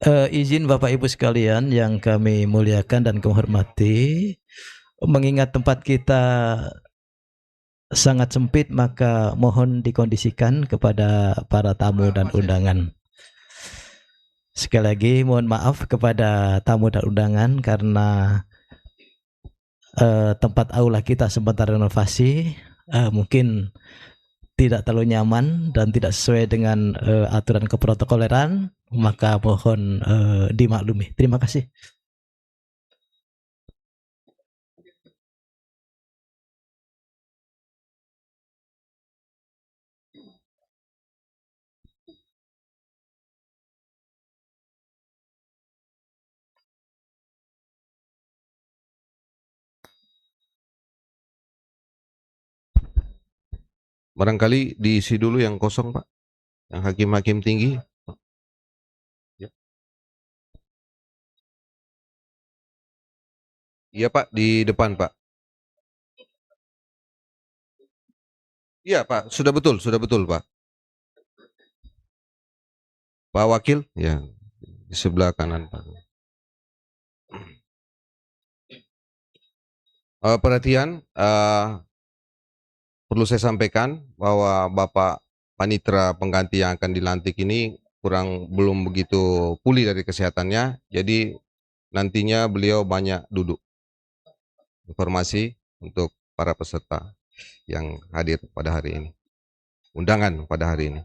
Izin Bapak Ibu sekalian yang kami muliakan dan kami hormati, mengingat tempat kita sangat sempit, maka mohon dikondisikan kepada para tamu dan undangan. Sekali lagi mohon maaf kepada tamu dan undangan karena tempat aula kita sebentar renovasi, mungkin tidak terlalu nyaman dan tidak sesuai dengan aturan keprotokoleran, maka mohon dimaklumi. Terima kasih. Barangkali diisi dulu yang kosong, Pak. Yang hakim-hakim tinggi. Ya. Iya, Pak, di depan, Pak. Iya, Pak, sudah betul, Pak. Pak Wakil, ya, di sebelah kanan, Pak. Perhatian, perlu saya sampaikan bahwa Bapak Panitra pengganti yang akan dilantik ini belum begitu pulih dari kesehatannya, jadi nantinya beliau banyak duduk. Informasi untuk para peserta yang hadir pada hari ini, undangan pada hari ini.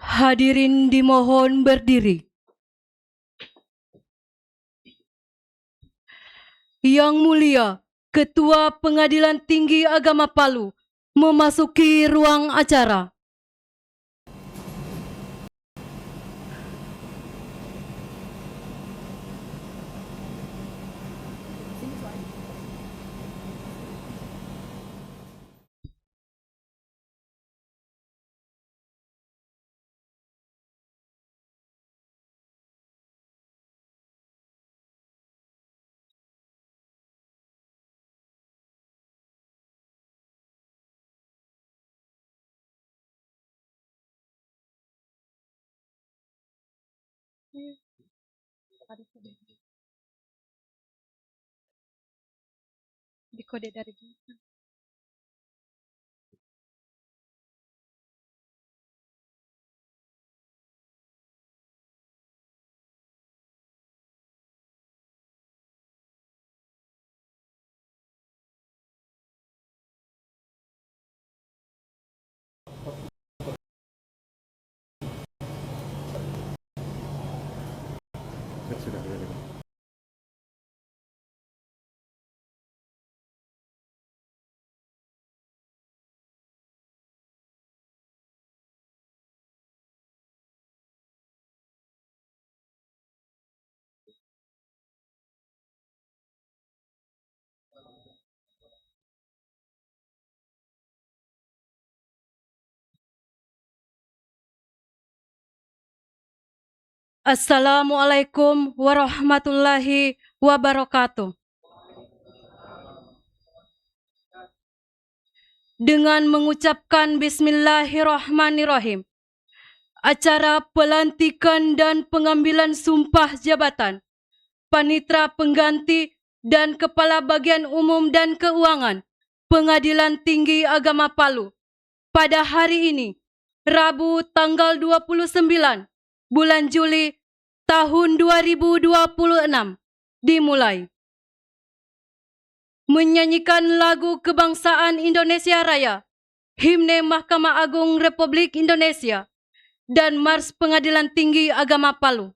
Hadirin dimohon berdiri. Yang mulia, Ketua Pengadilan Tinggi Agama Palu memasuki ruang acara. Dikode dari belakang. Assalamualaikum warahmatullahi wabarakatuh. Dengan mengucapkan Bismillahirrahmanirrahim, acara pelantikan dan pengambilan sumpah jabatan Panitera Pengganti dan Kepala Bagian Umum dan Keuangan Pengadilan Tinggi Agama Palu pada hari ini, Rabu tanggal 29 bulan Juli tahun 2026 dimulai. Menyanyikan lagu kebangsaan Indonesia Raya, Himne Mahkamah Agung Republik Indonesia, dan Mars Pengadilan Tinggi Agama Palu.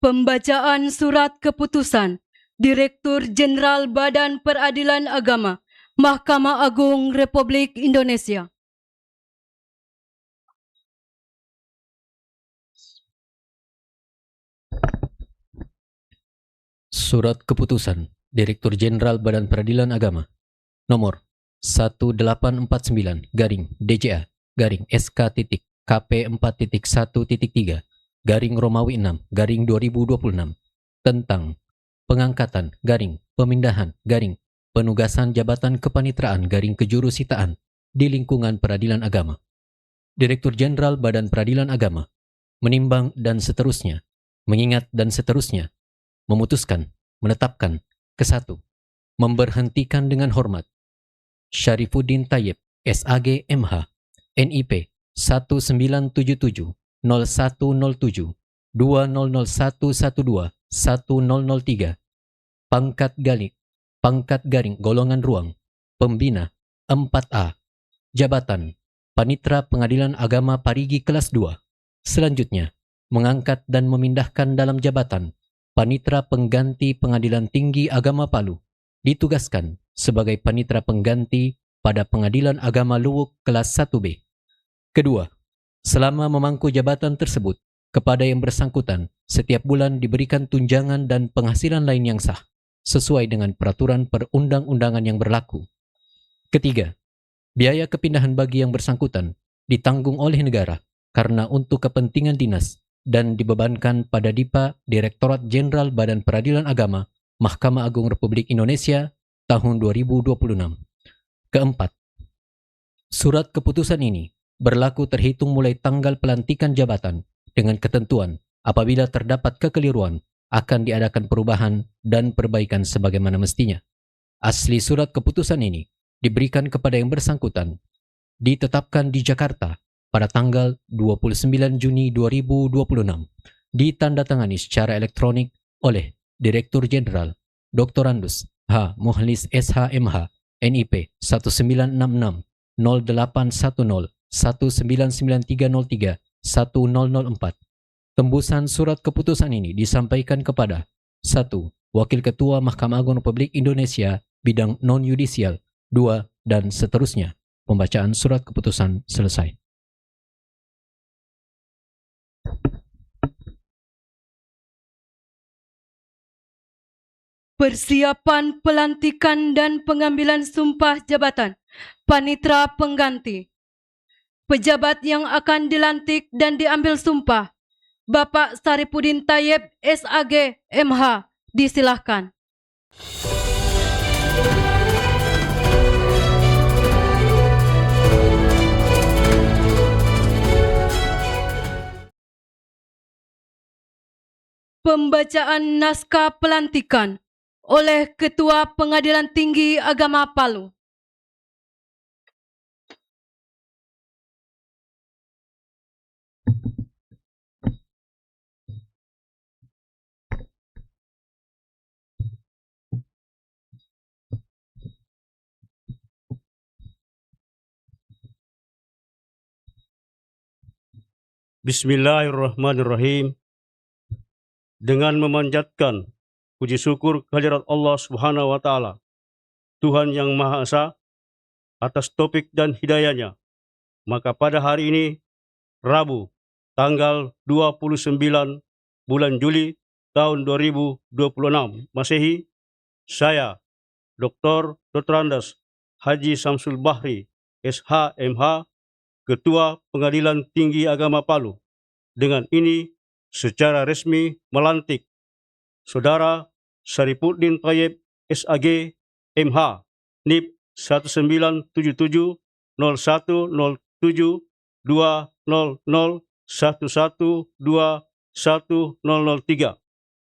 Pembacaan Surat Keputusan Direktur Jenderal Badan Peradilan Agama Mahkamah Agung Republik Indonesia. Surat Keputusan Direktur Jenderal Badan Peradilan Agama Nomor 1849-DJA SK.KP4.1.3 Romawi 6 2026 tentang pengangkatan pemindahan penugasan jabatan kepanitraan kejurusitaan di lingkungan peradilan agama. Direktur Jenderal Badan Peradilan Agama menimbang dan seterusnya, mengingat dan seterusnya, memutuskan, menetapkan, ke-1, memberhentikan dengan hormat Syarifuddin Thayyib, SAG MH, NIP 1977 0107 200112 1003, pangkat garing golongan ruang, pembina 4A, jabatan Panitra Pengadilan Agama Parigi kelas 2. Selanjutnya, mengangkat dan memindahkan dalam jabatan Panitra Pengganti Pengadilan Tinggi Agama Palu, ditugaskan sebagai Panitra Pengganti pada Pengadilan Agama Luwuk kelas 1B. Kedua, selama memangku jabatan tersebut, kepada yang bersangkutan setiap bulan diberikan tunjangan dan penghasilan lain yang sah, sesuai dengan peraturan perundang-undangan yang berlaku. Ketiga, biaya kepindahan bagi yang bersangkutan ditanggung oleh negara karena untuk kepentingan dinas dan dibebankan pada DIPA Direktorat Jenderal Badan Peradilan Agama Mahkamah Agung Republik Indonesia tahun 2026. Keempat, surat keputusan ini berlaku terhitung mulai tanggal pelantikan jabatan dengan ketentuan apabila terdapat kekeliruan akan diadakan perubahan dan perbaikan sebagaimana mestinya. Asli surat keputusan ini diberikan kepada yang bersangkutan, ditetapkan di Jakarta pada tanggal 29 Juni 2026, ditandatangani secara elektronik oleh Direktur Jenderal Dr. Andus H. Muhlis SHMH, NIP 1966 0810 199303 1004. Tembusan surat keputusan ini disampaikan kepada 1. Wakil Ketua Mahkamah Agung Republik Indonesia bidang non-yudisial, 2, dan seterusnya. Pembacaan surat keputusan selesai. Persiapan pelantikan dan pengambilan sumpah jabatan Panitra Pengganti. Pejabat yang akan dilantik dan diambil sumpah, Bapak Syarifuddin Thayyib, SAG MH, disilahkan. Pembacaan naskah pelantikan oleh Ketua Pengadilan Tinggi Agama Palu. Bismillahirrahmanirrahim. Dengan memanjatkan puji syukur kehadirat Allah Subhanahu wa Ta'ala, Tuhan yang Maha Esa, atas taufik dan hidayahnya, maka pada hari ini, Rabu, tanggal 29 bulan Juli tahun 2026 Masehi, saya, Dr. Andes Haji Samsul Bahri, SHMH, Ketua Pengadilan Tinggi Agama Palu, dengan ini secara resmi melantik Saudara Syarifuddin Thayyib, SAG MH, NIP 1977 0107 200 1121 1003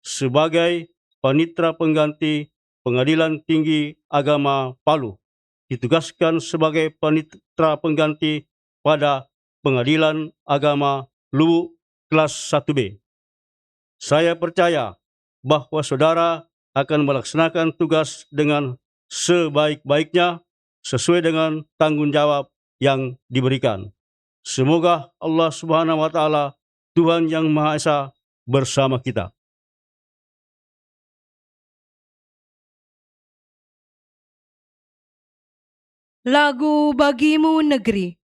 sebagai Panitra Pengganti Pengadilan Tinggi Agama Palu, ditugaskan sebagai Panitra Pengganti pada Pengadilan Agama Luwuk kelas 1B. Saya percaya bahwa saudara akan melaksanakan tugas dengan sebaik-baiknya sesuai dengan tanggung jawab yang diberikan. Semoga Allah Subhanahu wa Ta'ala, Tuhan yang Maha Esa, bersama kita. Lagu Bagimu Negeri.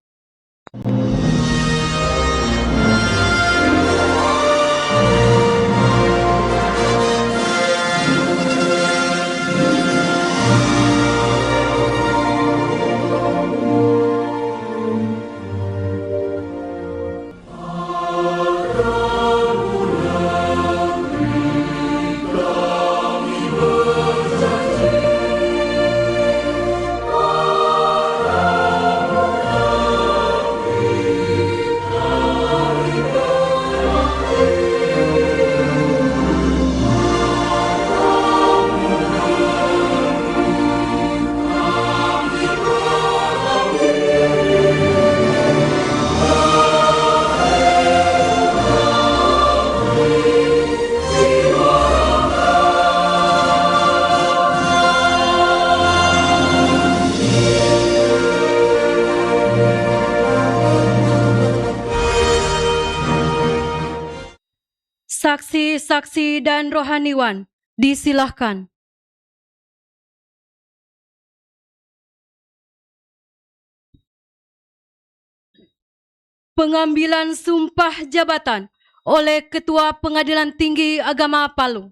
Saksi-saksi dan rohaniwan, disilahkan. Pengambilan sumpah jabatan oleh Ketua Pengadilan Tinggi Agama Palu.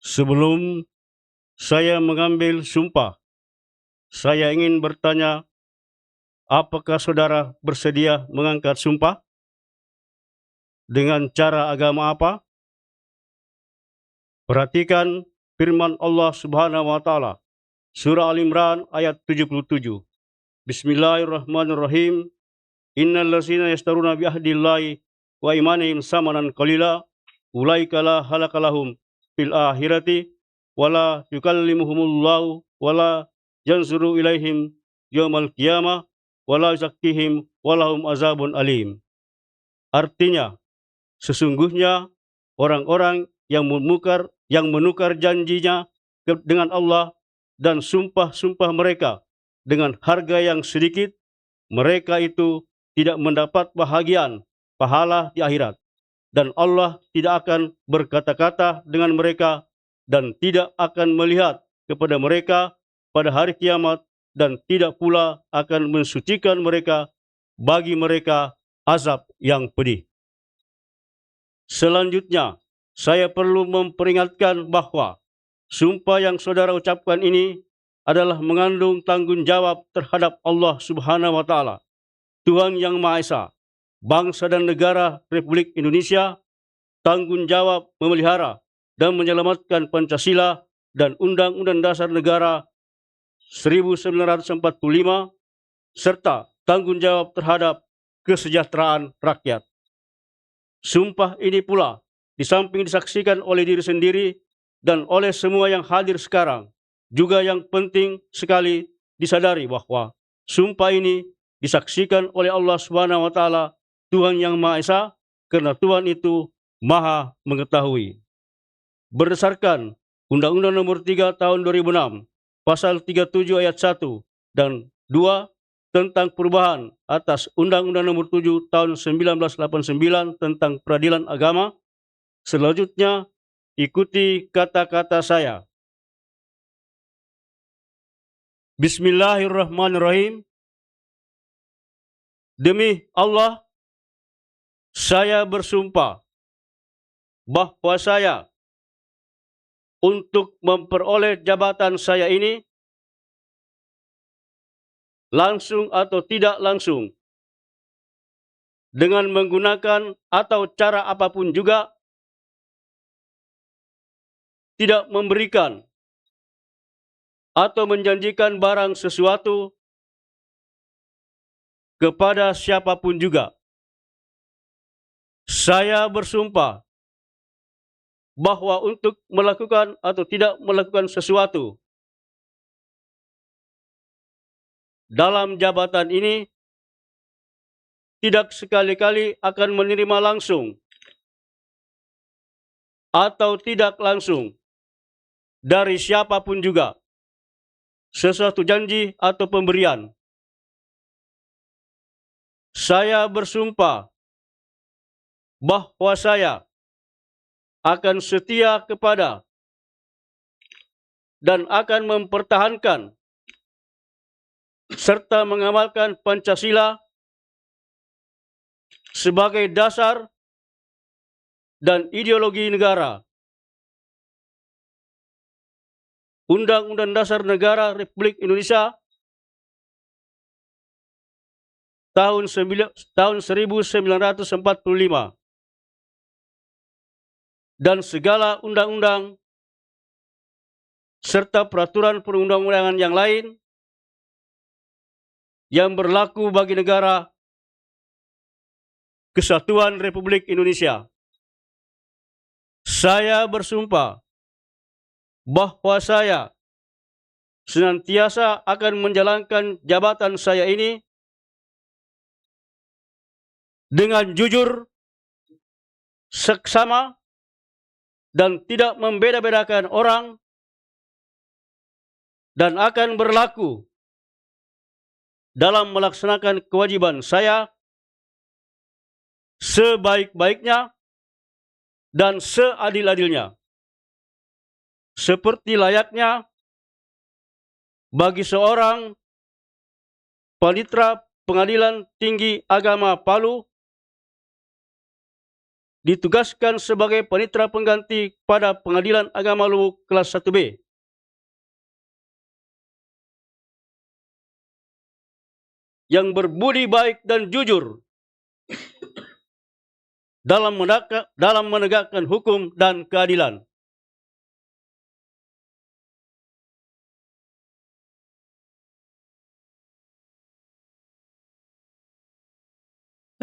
Sebelum saya mengambil sumpah, saya ingin bertanya, apakah saudara bersedia mengangkat sumpah? Dengan cara agama apa? Perhatikan firman Allah Subhanahu wa taala, surah Al-Imran ayat 77. Bismillahirrahmanirrahim. Innal ladzina yashtaruna bi ahdillahi wa imanihim samanan qalila ulaika la halaka lahum fil akhirati wala yukallimuhumullahu wala yanzuru ilaihim yaumal qiyamah wala yuzakkihim walahum azabun alim. Artinya, sesungguhnya orang-orang yang menukar janjinya dengan Allah dan sumpah-sumpah mereka dengan harga yang sedikit, mereka itu tidak mendapat bahagian pahala di akhirat, dan Allah tidak akan berkata-kata dengan mereka dan tidak akan melihat kepada mereka pada hari kiamat, dan tidak pula akan mensucikan mereka bagi mereka azab yang pedih. Selanjutnya, saya perlu memperingatkan bahwa sumpah yang saudara ucapkan ini adalah mengandung tanggung jawab terhadap Allah Subhanahu wa taala, Tuhan Yang Maha Esa, bangsa dan negara Republik Indonesia, tanggung jawab memelihara dan menyelamatkan Pancasila dan Undang-Undang Dasar Negara 1945, serta tanggung jawab terhadap kesejahteraan rakyat. Sumpah ini pula di samping disaksikan oleh diri sendiri dan oleh semua yang hadir sekarang, juga yang penting sekali disadari bahwa sumpah ini disaksikan oleh Allah Subhanahu wa taala, Tuhan Yang Maha Esa, karena Tuhan itu Maha mengetahui. Berdasarkan Undang-Undang Nomor 3 Tahun 2006, Pasal 37 ayat 1 dan 2 tentang perubahan atas Undang-Undang Nomor 7 Tahun 1989 tentang peradilan agama. Selanjutnya, ikuti kata-kata saya. Bismillahirrahmanirrahim. Demi Allah, saya bersumpah bahwa saya untuk memperoleh jabatan saya ini, langsung atau tidak langsung, dengan menggunakan atau cara apapun juga, tidak memberikan atau menjanjikan barang sesuatu kepada siapapun juga. Saya bersumpah bahwa untuk melakukan atau tidak melakukan sesuatu dalam jabatan ini tidak sekali-kali akan menerima langsung atau tidak langsung dari siapapun juga sesuatu janji atau pemberian Saya bersumpah bahwa saya akan setia kepada dan akan mempertahankan serta mengamalkan Pancasila sebagai dasar dan ideologi negara, Undang-Undang Dasar Negara Republik Indonesia tahun 1945 dan segala undang-undang serta peraturan perundang-undangan yang lain yang berlaku bagi negara Kesatuan Republik Indonesia. Saya bersumpah bahwa saya senantiasa akan menjalankan jabatan saya ini dengan jujur, seksama, dan tidak membeda-bedakan orang, dan akan berlaku dalam melaksanakan kewajiban saya sebaik-baiknya dan seadil-adilnya, seperti layaknya bagi seorang panitera Pengadilan Tinggi Agama Palu ditugaskan sebagai panitera pengganti pada Pengadilan Agama Luwu kelas 1B. Yang berbudi baik dan jujur dalam menegakkan hukum dan keadilan.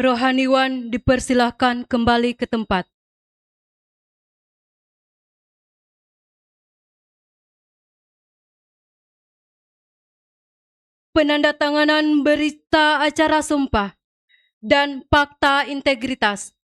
Rohaniwan dipersilahkan kembali ke tempat. Penandatanganan berita acara sumpah dan fakta integritas.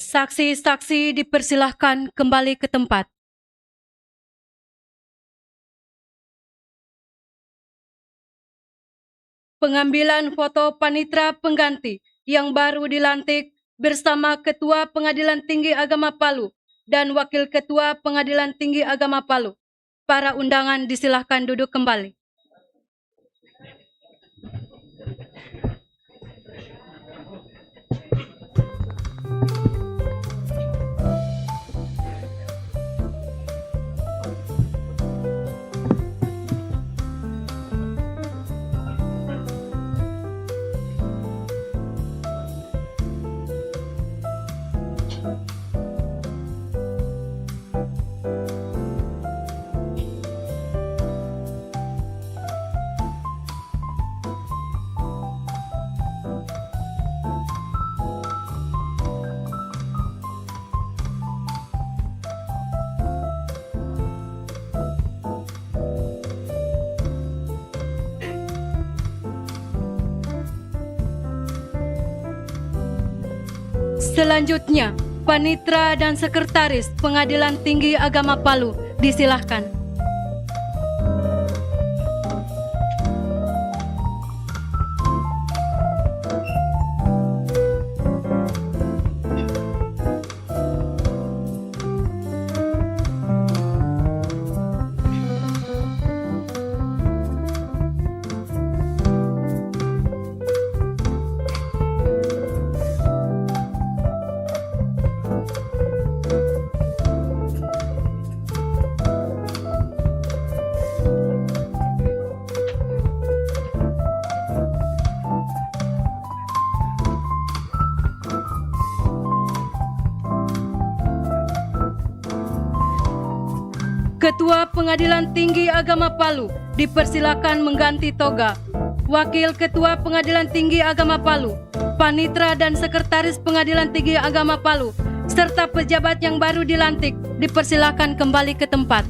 Saksi-saksi dipersilahkan kembali ke tempat. Pengambilan foto panitera pengganti yang baru dilantik bersama Ketua Pengadilan Tinggi Agama Palu dan Wakil Ketua Pengadilan Tinggi Agama Palu. Para undangan disilahkan duduk kembali. Selanjutnya, Panitera dan Sekretaris Pengadilan Tinggi Agama Palu disilahkan. Ketua Pengadilan Tinggi Agama Palu dipersilakan mengganti toga. Wakil Ketua Pengadilan Tinggi Agama Palu, Panitra dan Sekretaris Pengadilan Tinggi Agama Palu, serta pejabat yang baru dilantik dipersilakan kembali ke tempat.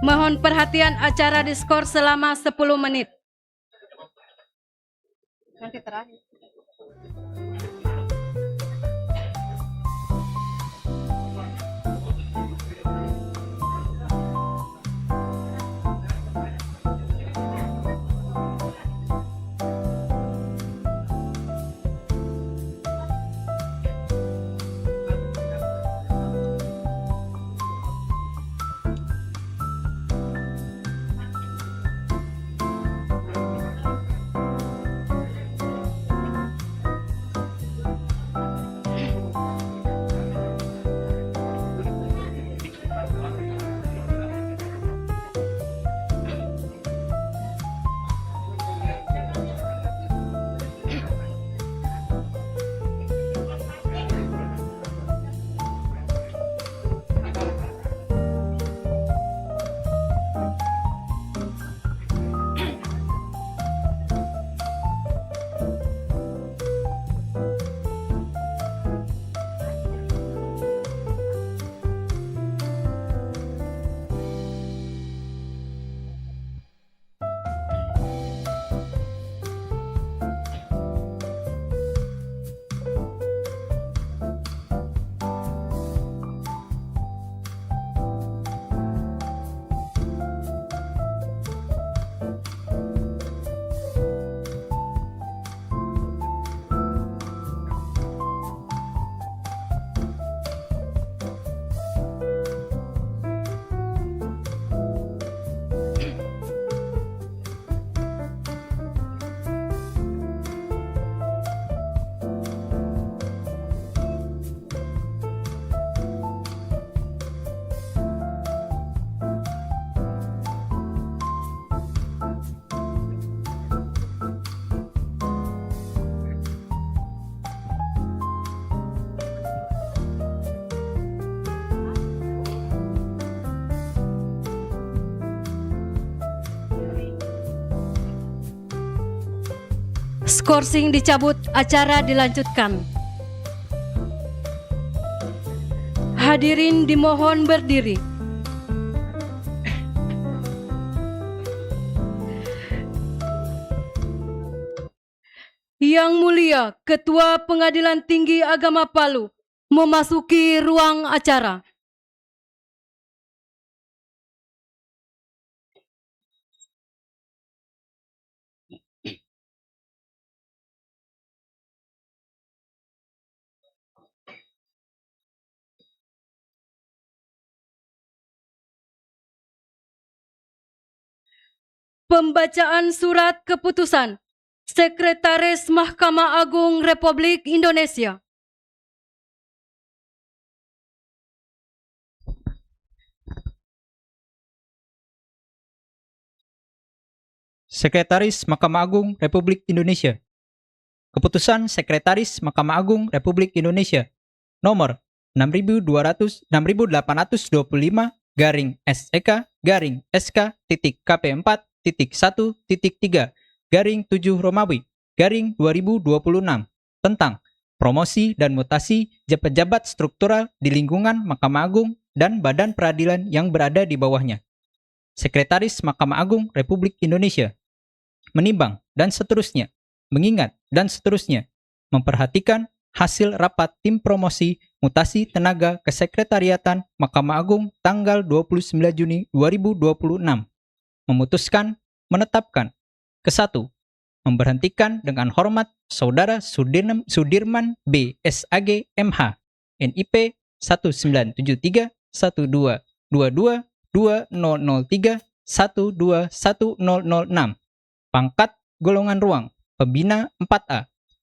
Mohon perhatian, acara diskors selama 10 menit. Nanti terakhir. Skorsing dicabut, acara dilanjutkan. Hadirin dimohon berdiri. Yang Mulia Ketua Pengadilan Tinggi Agama Palu memasuki ruang acara. Pembacaan surat keputusan Sekretaris Mahkamah Agung Republik Indonesia. Sekretaris Mahkamah Agung Republik Indonesia. Keputusan Sekretaris Mahkamah Agung Republik Indonesia nomor 68.289/SEK-SK.1.3/7 tentang promosi dan mutasi pejabat struktural di lingkungan Mahkamah Agung dan badan peradilan yang berada di bawahnya. Sekretaris Mahkamah Agung Republik Indonesia menimbang dan seterusnya, mengingat dan seterusnya, memperhatikan hasil rapat tim promosi mutasi tenaga kesekretariatan Mahkamah Agung tanggal 29 Juni 2026, memutuskan menetapkan ke-1, memberhentikan dengan hormat Saudara Sudirman B. SAG MH, NIP 1973-1222-2003-1210006, pangkat golongan ruang pembina 4A,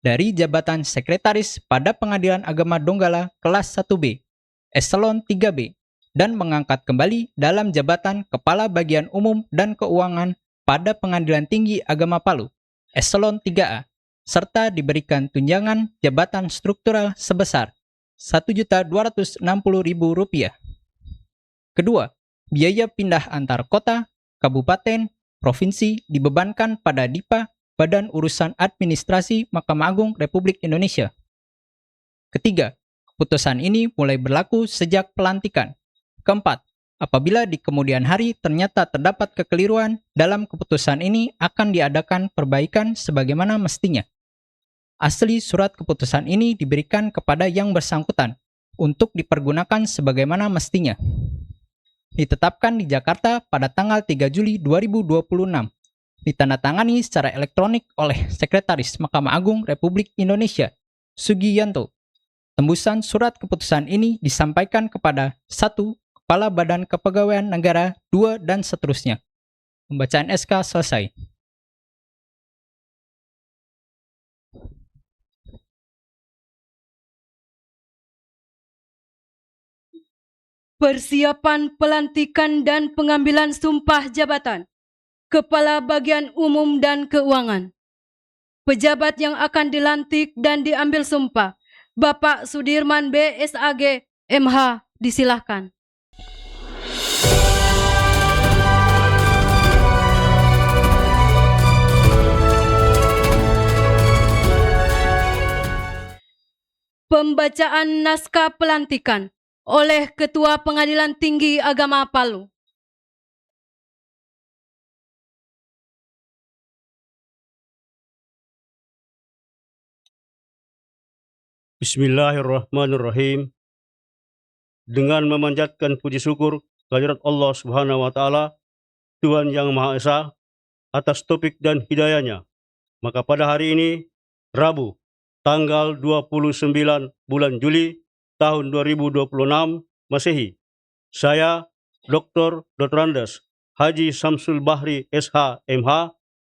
dari jabatan sekretaris pada Pengadilan Agama Donggala kelas 1B, eselon 3B, dan mengangkat kembali dalam jabatan Kepala Bagian Umum dan Keuangan pada Pengadilan Tinggi Agama Palu, eselon 3A, serta diberikan tunjangan jabatan struktural sebesar Rp1.260.000. Kedua, biaya pindah antar kota, kabupaten, provinsi dibebankan pada DIPA, Badan Urusan Administrasi Mahkamah Agung Republik Indonesia. Ketiga, keputusan ini mulai berlaku sejak pelantikan. Keempat, apabila di kemudian hari ternyata terdapat kekeliruan dalam keputusan ini akan diadakan perbaikan sebagaimana mestinya. Asli surat keputusan ini diberikan kepada yang bersangkutan untuk dipergunakan sebagaimana mestinya. Ditetapkan di Jakarta pada tanggal 3 Juli 2026. Ditandatangani secara elektronik oleh Sekretaris Mahkamah Agung Republik Indonesia, Sugiyanto. Tembusan surat keputusan ini disampaikan kepada 1. Kepala Badan Kepegawaian Negara, 2, dan seterusnya. Pembacaan SK selesai. Persiapan pelantikan dan pengambilan sumpah jabatan Kepala Bagian Umum dan Keuangan. Pejabat yang akan dilantik dan diambil sumpah, Bapak Sudirman B. SAG, MH, disilahkan. Pembacaan naskah pelantikan oleh Ketua Pengadilan Tinggi Agama Palu. Bismillahirrahmanirrahim. Dengan memanjatkan puji syukur kehadirat Allah Subhanahu wa taala, Tuhan yang Maha Esa, atas taufik dan hidayahnya, maka pada hari ini, Rabu, tanggal 29 bulan Juli tahun 2026 Masehi, saya Dr. Dotrandes Haji Samsul Bahri SH MH,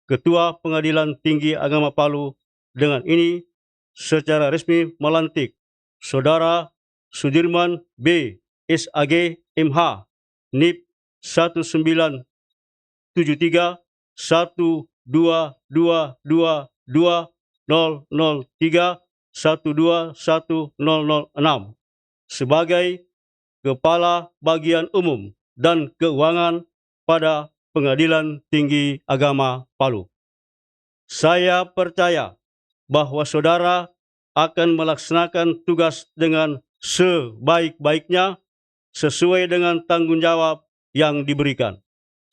Ketua Pengadilan Tinggi Agama Palu, dengan ini secara resmi melantik Saudara Sudirman B. SAG MH NIP 1972222200312106 sebagai Kepala Bagian Umum dan Keuangan pada Pengadilan Tinggi Agama Palu. Saya percaya bahwa saudara akan melaksanakan tugas dengan sebaik-baiknya sesuai dengan tanggung jawab yang diberikan.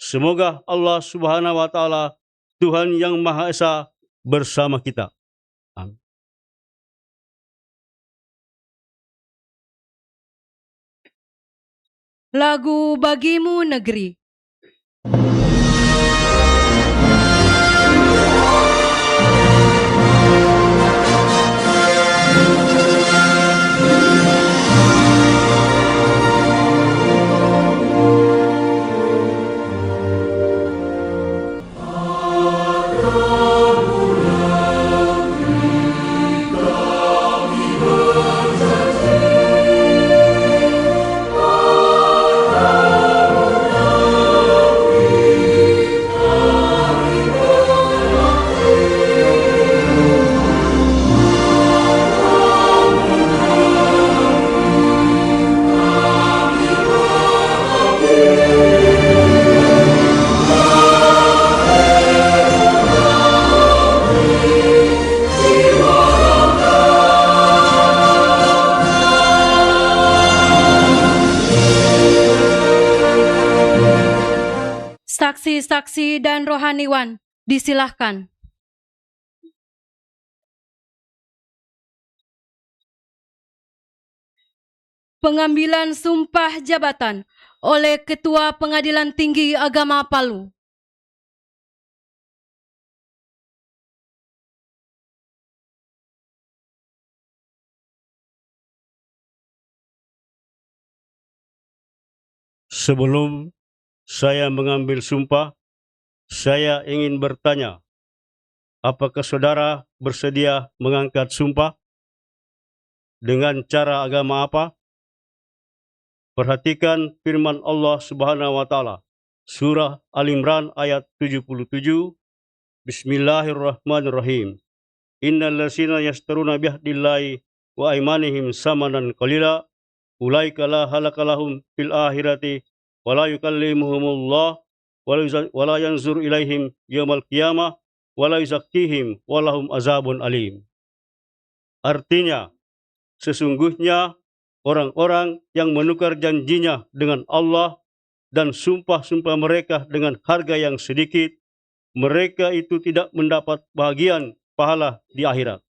Semoga Allah Subhanahu wa taala, Tuhan yang Maha Esa, bersama kita. Amin. Lagu Bagimu Negeri. Saksi-saksi dan rohaniwan, disilahkan. Pengambilan sumpah jabatan oleh Ketua Pengadilan Tinggi Agama Palu. Sebelum saya mengambil sumpah, saya ingin bertanya, apakah saudara bersedia mengangkat sumpah? Dengan cara agama apa? Perhatikan firman Allah Subhanahu wa taala, surah Al-Imran ayat 77. Bismillahirrahmanirrahim. innal ladzina yashtaruna bihdillahi wa aymanihim samanan qalila ulaika la halaka lahum fil akhirati wa la yukallimuhumullah wa la yanzur ilaihim yaumal qiyamah wa la yuzakkihim wa lahum azabun alim. Artinya, sesungguhnya orang-orang yang menukar janjinya dengan Allah dan sumpah-sumpah mereka dengan harga yang sedikit, mereka itu tidak mendapat bahagian pahala di akhirat.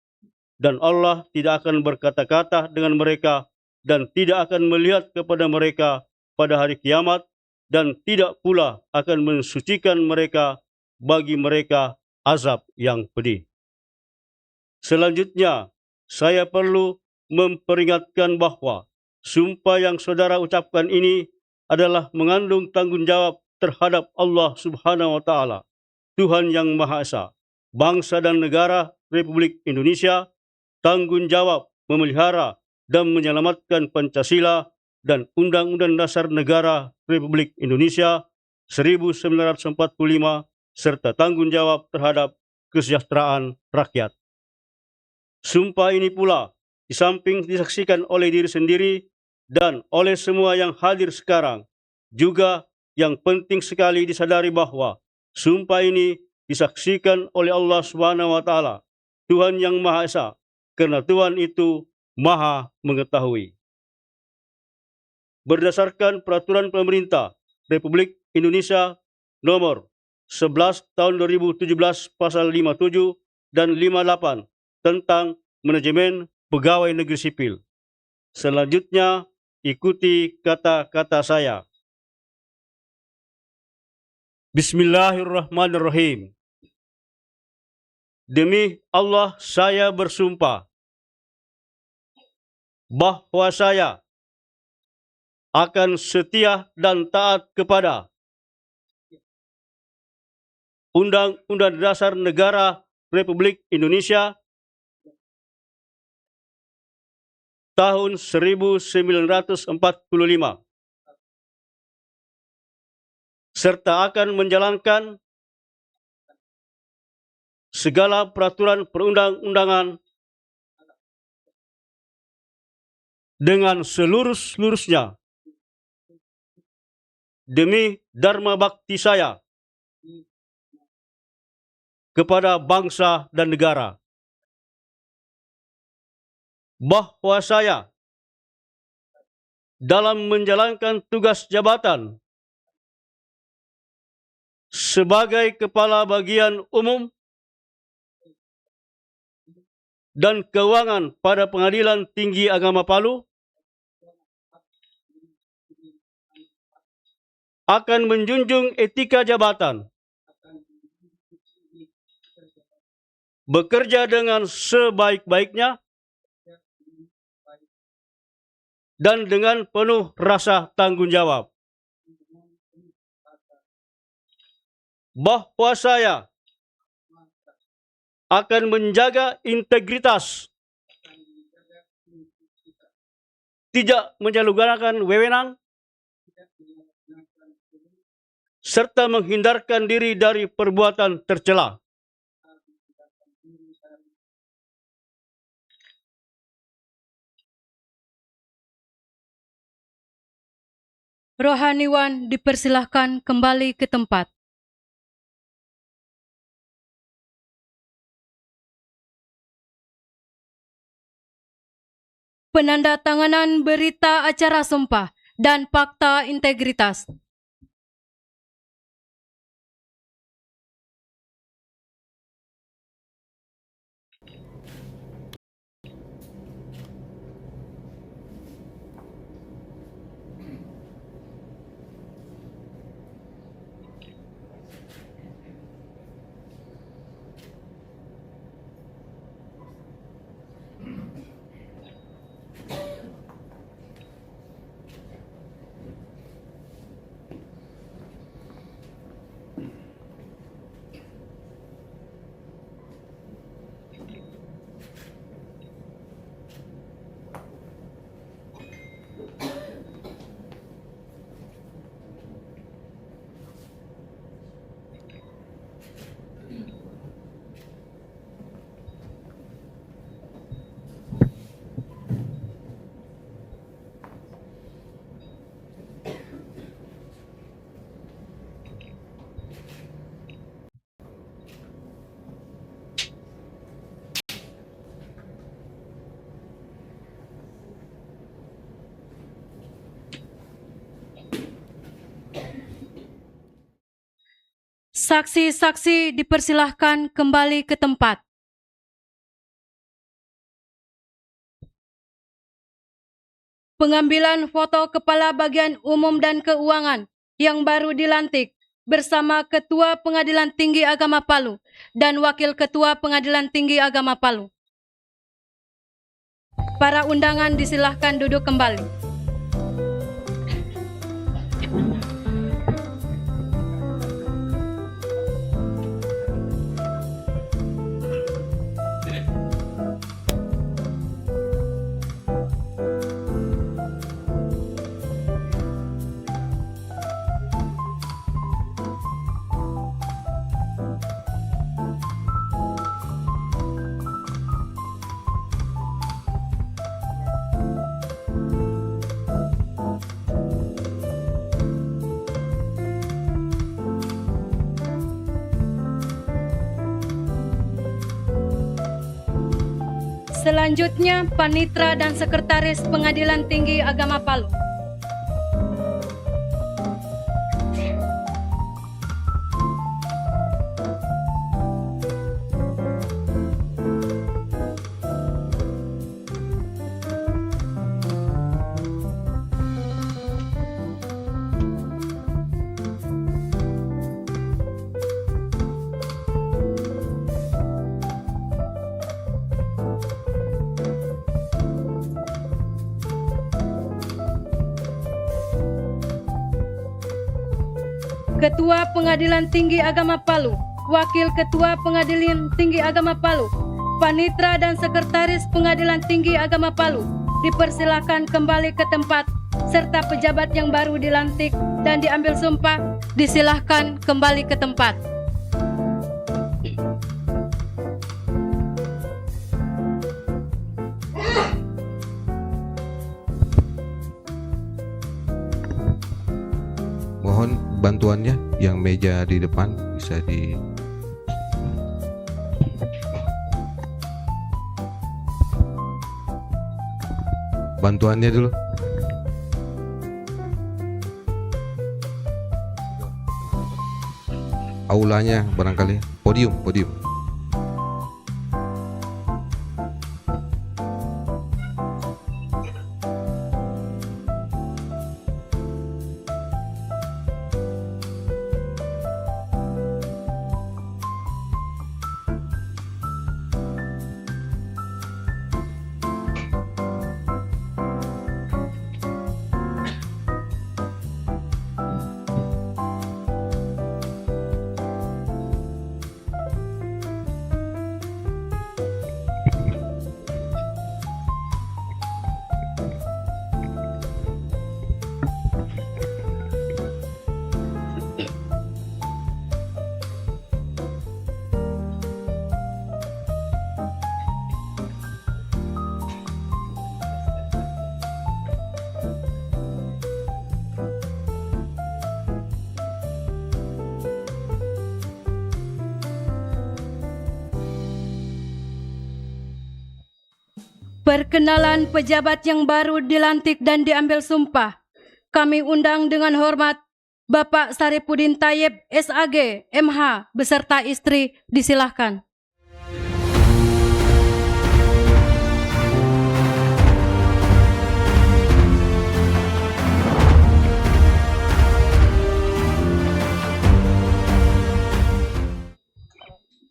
Dan Allah tidak akan berkata-kata dengan mereka dan tidak akan melihat kepada mereka pada hari kiamat dan tidak pula akan mensucikan mereka bagi mereka azab yang pedih. Selanjutnya, saya perlu memperingatkan bahwa sumpah yang saudara ucapkan ini adalah mengandung tanggung jawab terhadap Allah Subhanahu wa Ta'ala, Tuhan yang Maha Esa, bangsa dan negara Republik Indonesia, tanggung jawab memelihara dan menyelamatkan Pancasila dan Undang-Undang Dasar Negara Republik Indonesia 1945 serta tanggung jawab terhadap kesejahteraan rakyat. Sumpah ini pula di samping disaksikan oleh diri sendiri dan oleh semua yang hadir sekarang, juga yang penting sekali disadari bahwa sumpah ini disaksikan oleh Allah Subhanahu wa Ta'ala, Tuhan yang Maha Esa, karena Tuhan itu Maha mengetahui. Berdasarkan peraturan pemerintah Republik Indonesia nomor 11 tahun 2017 pasal 57 dan 58 tentang manajemen pegawai negeri sipil. Selanjutnya, ikuti kata-kata saya. Bismillahirrahmanirrahim. Demi Allah saya bersumpah bahwa saya akan setia dan taat kepada Undang-Undang Dasar Negara Republik Indonesia tahun 1945 serta akan menjalankan segala peraturan perundang-undangan dengan seluruh-seluruhnya demi dharma bakti saya kepada bangsa dan negara. Bahwa saya dalam menjalankan tugas jabatan sebagai Kepala Bagian Umum dan Keuangan pada Pengadilan Tinggi Agama Palu akan menjunjung etika jabatan, bekerja dengan sebaik-baiknya dan dengan penuh rasa tanggung jawab. Bahwa saya akan menjaga integritas, tidak menyalahgunakan wewenang, serta menghindarkan diri dari perbuatan tercela. Rohaniwan dipersilahkan kembali ke tempat. Penandatanganan berita acara sumpah dan fakta integritas. Saksi-saksi dipersilahkan kembali ke tempat. Pengambilan foto Kepala Bagian Umum dan Keuangan yang baru dilantik bersama Ketua Pengadilan Tinggi Agama Palu dan Wakil Ketua Pengadilan Tinggi Agama Palu. Para undangan disilahkan duduk kembali. Selanjutnya, Panitra dan Sekretaris Pengadilan Tinggi Agama Palu. Ketua Pengadilan Tinggi Agama Palu, Wakil Ketua Pengadilan Tinggi Agama Palu, Panitra dan Sekretaris Pengadilan Tinggi Agama Palu dipersilakan kembali ke tempat, serta pejabat yang baru dilantik dan diambil sumpah disilahkan kembali ke tempat. Mohon bantuannya, yang meja di depan bisa di bantuannya dulu. Aulanya barangkali, podium. Perkenalan pejabat yang baru dilantik dan diambil sumpah. Kami undang dengan hormat Bapak Saripudin Tayyib SAG MH beserta istri, disilahkan.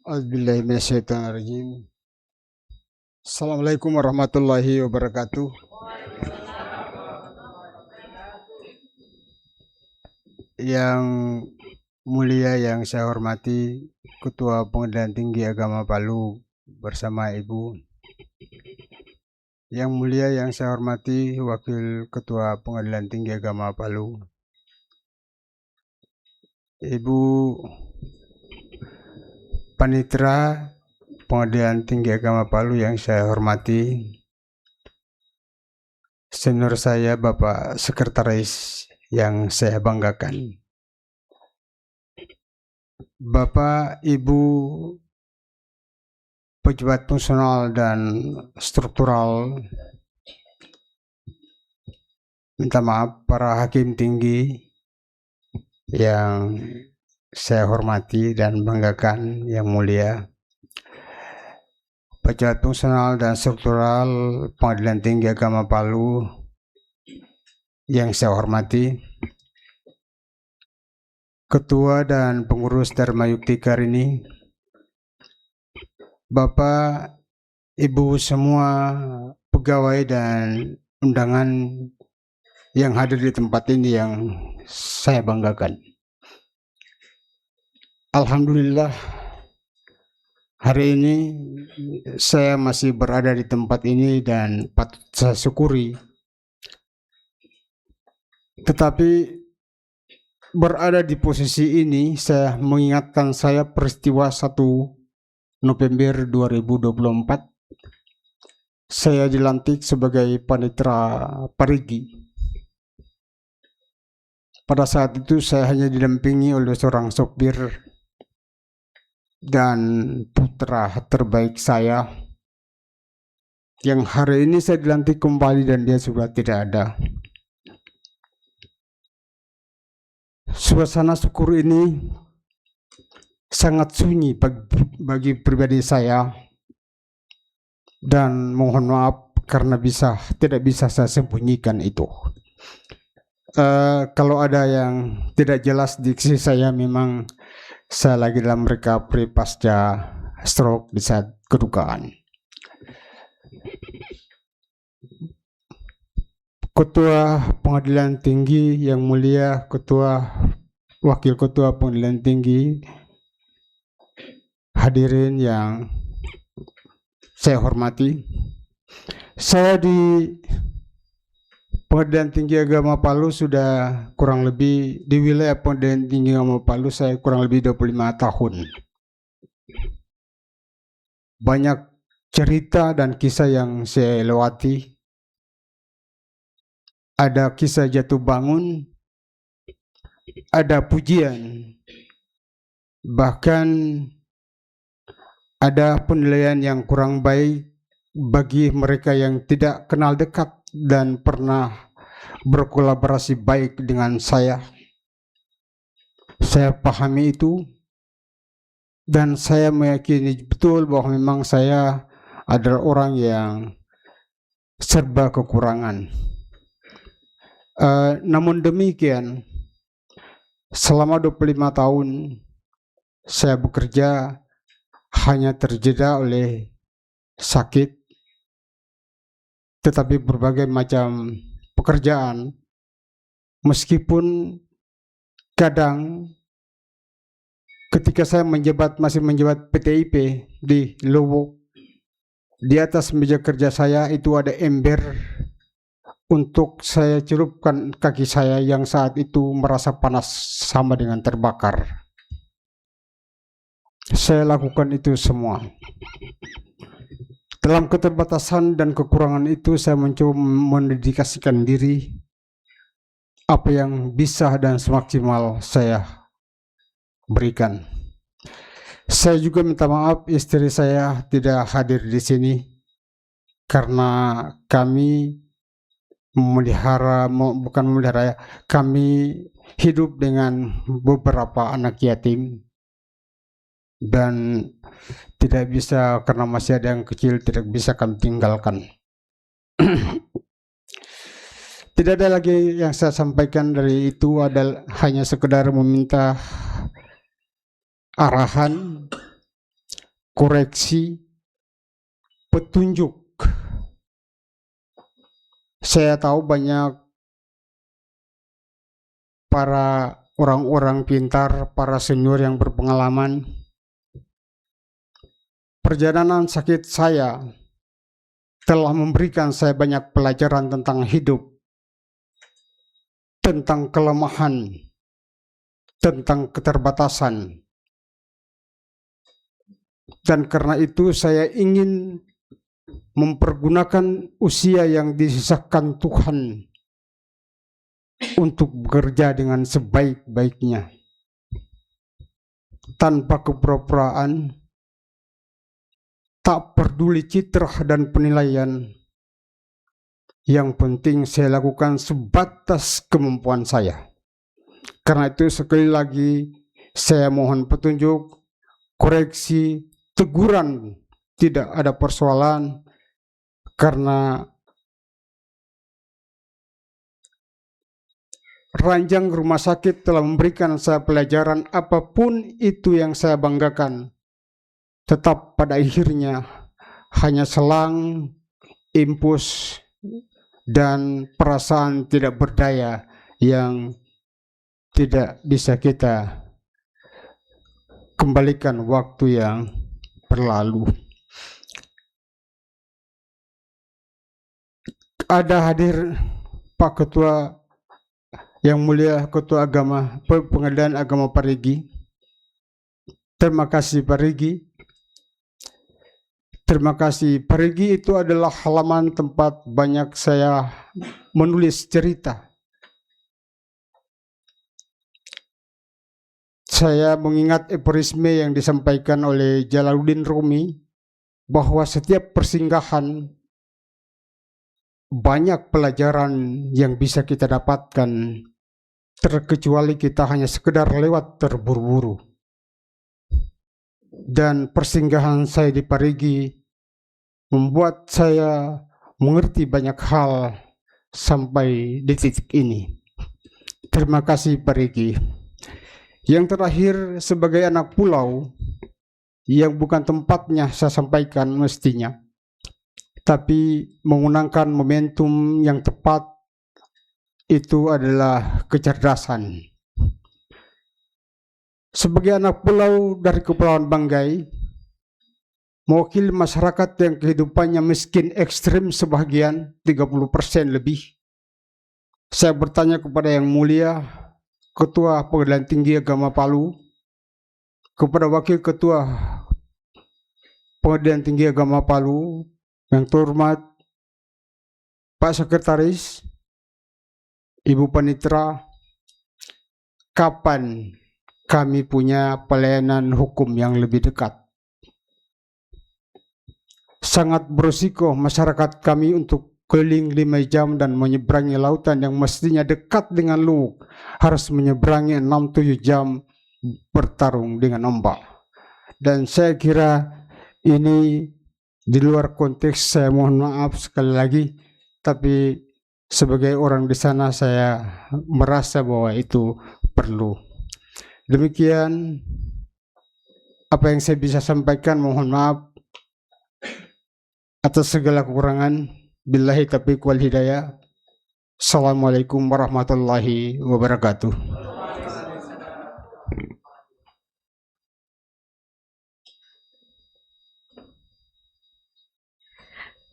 A'udzubillahiminasyaitonirrajim. Assalamualaikum warahmatullahi wabarakatuh. Yang mulia yang saya hormati Ketua Pengadilan Tinggi Agama Palu bersama Ibu. Yang mulia yang saya hormati Wakil Ketua Pengadilan Tinggi Agama Palu, Ibu Panitra Pengadilan Tinggi Agama Palu yang saya hormati, senior saya Bapak Sekretaris yang saya banggakan, Bapak Ibu pejabat fungsional dan struktural, minta maaf para hakim tinggi yang saya hormati dan banggakan Yang Mulia Pejabat Fungsional dan Struktural Pengadilan Tinggi Agama Palu, yang saya hormati Ketua dan Pengurus Dharma Yukti Karini, Bapak, Ibu semua pegawai dan undangan yang hadir di tempat ini yang saya banggakan. Alhamdulillah, hari ini saya masih berada di tempat ini dan patut saya syukuri. Tetapi berada di posisi ini saya mengingatkan saya peristiwa 1 November 2024. Saya dilantik sebagai Panitera Parigi. Pada saat itu saya hanya didampingi oleh seorang sopir dan putra terbaik saya, yang hari ini saya dilantik kembali dan dia sudah tidak ada. Suasana syukur ini sangat sunyi bagi pribadi saya, dan mohon maaf karena tidak bisa saya sembunyikan itu. Kalau ada yang tidak jelas diksi saya, memang saya lagi dalam recovery pasca stroke di saat kedukaan. Ketua Pengadilan Tinggi Yang Mulia, Wakil Ketua Pengadilan Tinggi, hadirin yang saya hormati, saya di Pengadilan Tinggi Agama Palu sudah kurang lebih, di wilayah Pengadilan Tinggi Agama Palu saya kurang lebih 25 tahun. Banyak cerita dan kisah yang saya lewati. Ada kisah jatuh bangun, ada pujian, bahkan ada penilaian yang kurang baik bagi mereka yang tidak kenal dekat dan pernah berkolaborasi baik dengan saya. Saya pahami itu dan saya meyakini betul bahwa memang saya adalah orang yang serba kekurangan. Namun demikian, selama 25 tahun saya bekerja hanya terjeda oleh sakit, tetapi berbagai macam pekerjaan, meskipun kadang ketika saya masih menjabat PTIP di Luwuk, di atas meja kerja saya itu ada ember untuk saya celupkan kaki saya yang saat itu merasa panas sama dengan terbakar. Saya lakukan itu semua. Dalam keterbatasan dan kekurangan itu saya mencoba mendedikasikan diri apa yang bisa dan semaksimal saya berikan. Saya juga minta maaf istri saya tidak hadir di sini karena kami kami hidup dengan beberapa anak yatim dan tidak bisa, karena masih ada yang kecil, tidak bisa kami tinggalkan. Tidak ada lagi yang saya sampaikan dari itu, adalah hanya sekedar meminta arahan, koreksi, petunjuk. Saya tahu banyak para orang-orang pintar, para senior yang berpengalaman. Perjalanan sakit saya telah memberikan saya banyak pelajaran tentang hidup, tentang kelemahan, tentang keterbatasan. Dan karena itu saya ingin mempergunakan usia yang disisakan Tuhan untuk bekerja dengan sebaik-baiknya, tanpa kepura-puraan, tak peduli citra dan penilaian. Yang penting saya lakukan sebatas kemampuan saya. Karena itu sekali lagi Saya mohon petunjuk, koreksi, teguran, tidak ada persoalan, karena ranjang rumah sakit telah memberikan saya pelajaran apapun itu yang saya banggakan. Tetap pada akhirnya hanya selang, impus, dan perasaan tidak berdaya yang tidak bisa kita kembalikan waktu yang berlalu. Ada hadir Pak Ketua yang mulia, Ketua Agama Pengadilan Agama Parigi. Terima kasih Pak Rigi. Terima kasih. Parigi itu adalah halaman tempat banyak saya menulis cerita. Saya mengingat aforisme yang disampaikan oleh Jalaluddin Rumi bahwa setiap persinggahan banyak pelajaran yang bisa kita dapatkan, terkecuali kita hanya sekedar lewat terburu-buru. Dan persinggahan saya di Parigi membuat saya mengerti banyak hal sampai di titik ini. Terima kasih Parigi. Yang terakhir, sebagai anak pulau yang bukan tempatnya saya sampaikan mestinya, tapi menggunakan momentum yang tepat, itu adalah kecerdasan. Sebagai anak pulau dari Kepulauan Banggai, mewakili masyarakat yang kehidupannya miskin ekstrim sebagian 30% lebih, saya bertanya kepada Yang Mulia Ketua Pengadilan Tinggi Agama Palu, kepada Wakil Ketua Pengadilan Tinggi Agama Palu, yang terhormat Pak Sekretaris, Ibu Panitera, kapan kami punya pelayanan hukum yang lebih dekat? Sangat berisiko masyarakat kami untuk keliling 5 jam dan menyeberangi lautan yang mestinya dekat dengan Luwuk, harus menyeberangi 6-7 jam bertarung dengan ombak. Dan saya kira ini di luar konteks, saya mohon maaf sekali lagi, tapi sebagai orang di sana saya merasa bahwa itu perlu. Demikian apa yang saya bisa sampaikan, mohon maaf atas segala kekurangan. Billahi taufiq wal hidayah. Assalamualaikum warahmatullahi wabarakatuh.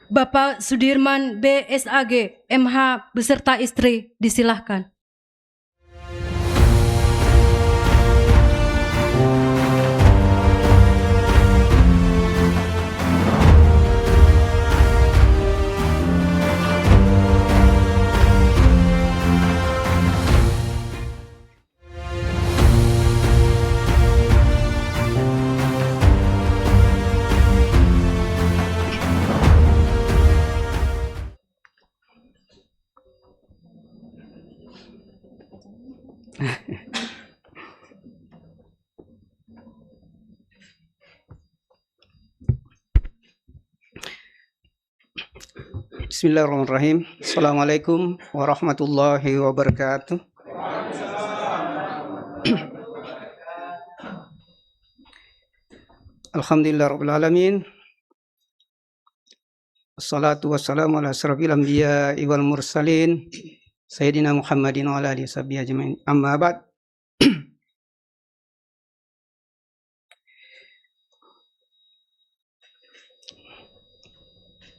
Bapak Sudirman BSAG MH beserta istri disilahkan. Bismillahirrahmanirrahim. Assalamualaikum warahmatullahi wabarakatuh. Alhamdulillah rabbil alamin. Wassalatu wassalamu ala asrafil anbiya wal mursalin Sayyidina Muhammadin wa ala alihi washabihi ajmain. Amma ba'd.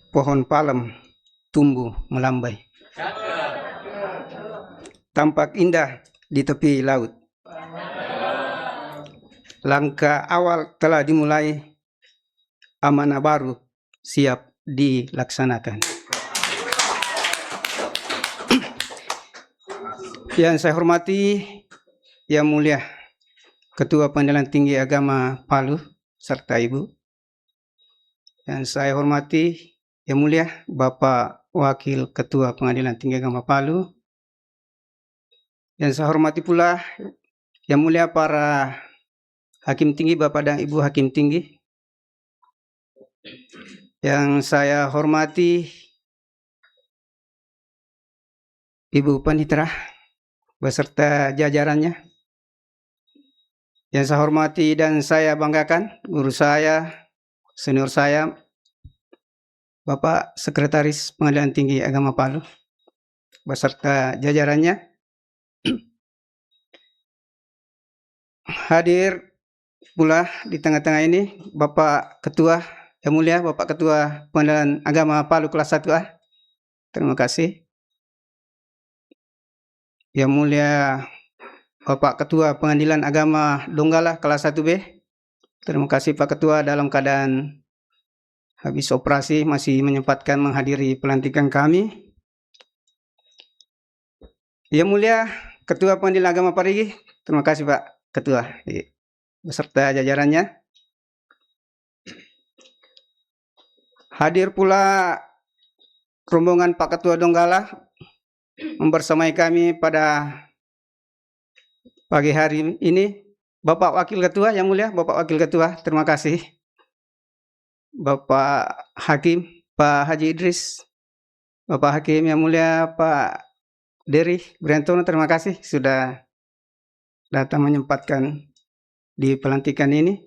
Pohon palem tumbuh melambai, tampak indah di tepi laut. Langkah awal telah dimulai, amanah baru siap dilaksanakan. Yang saya hormati Yang Mulia Ketua Pengadilan Tinggi Agama Palu serta Ibu. Yang saya hormati Yang Mulia Bapak Wakil Ketua Pengadilan Tinggi Agama Palu. Yang saya hormati pula Yang Mulia para Hakim Tinggi, Bapak dan Ibu Hakim Tinggi. Yang saya hormati Ibu Panitera beserta jajarannya. Yang saya hormati dan saya banggakan guru saya, senior saya, Bapak Sekretaris Pengadilan Tinggi Agama Palu beserta jajarannya. Hadir pula di tengah-tengah ini Bapak Ketua yang mulia, Bapak Ketua Pengadilan Agama Palu kelas 1A. Terima kasih. Yang mulia Bapak Ketua Pengadilan Agama Donggala kelas 1B. Terima kasih Pak Ketua, dalam keadaan habis operasi masih menyempatkan menghadiri pelantikan kami. Yang mulia Ketua Pengadilan Agama Parigi. Terima kasih Pak Ketua beserta jajarannya. Hadir pula rombongan Pak Ketua Donggala membersamai kami pada pagi hari ini. Bapak Wakil Ketua yang mulia, Bapak Wakil Ketua, terima kasih. Bapak Hakim, Pak Haji Idris, Bapak Hakim yang mulia, Pak Dery Briantono, terima kasih sudah datang menyempatkan di pelantikan ini.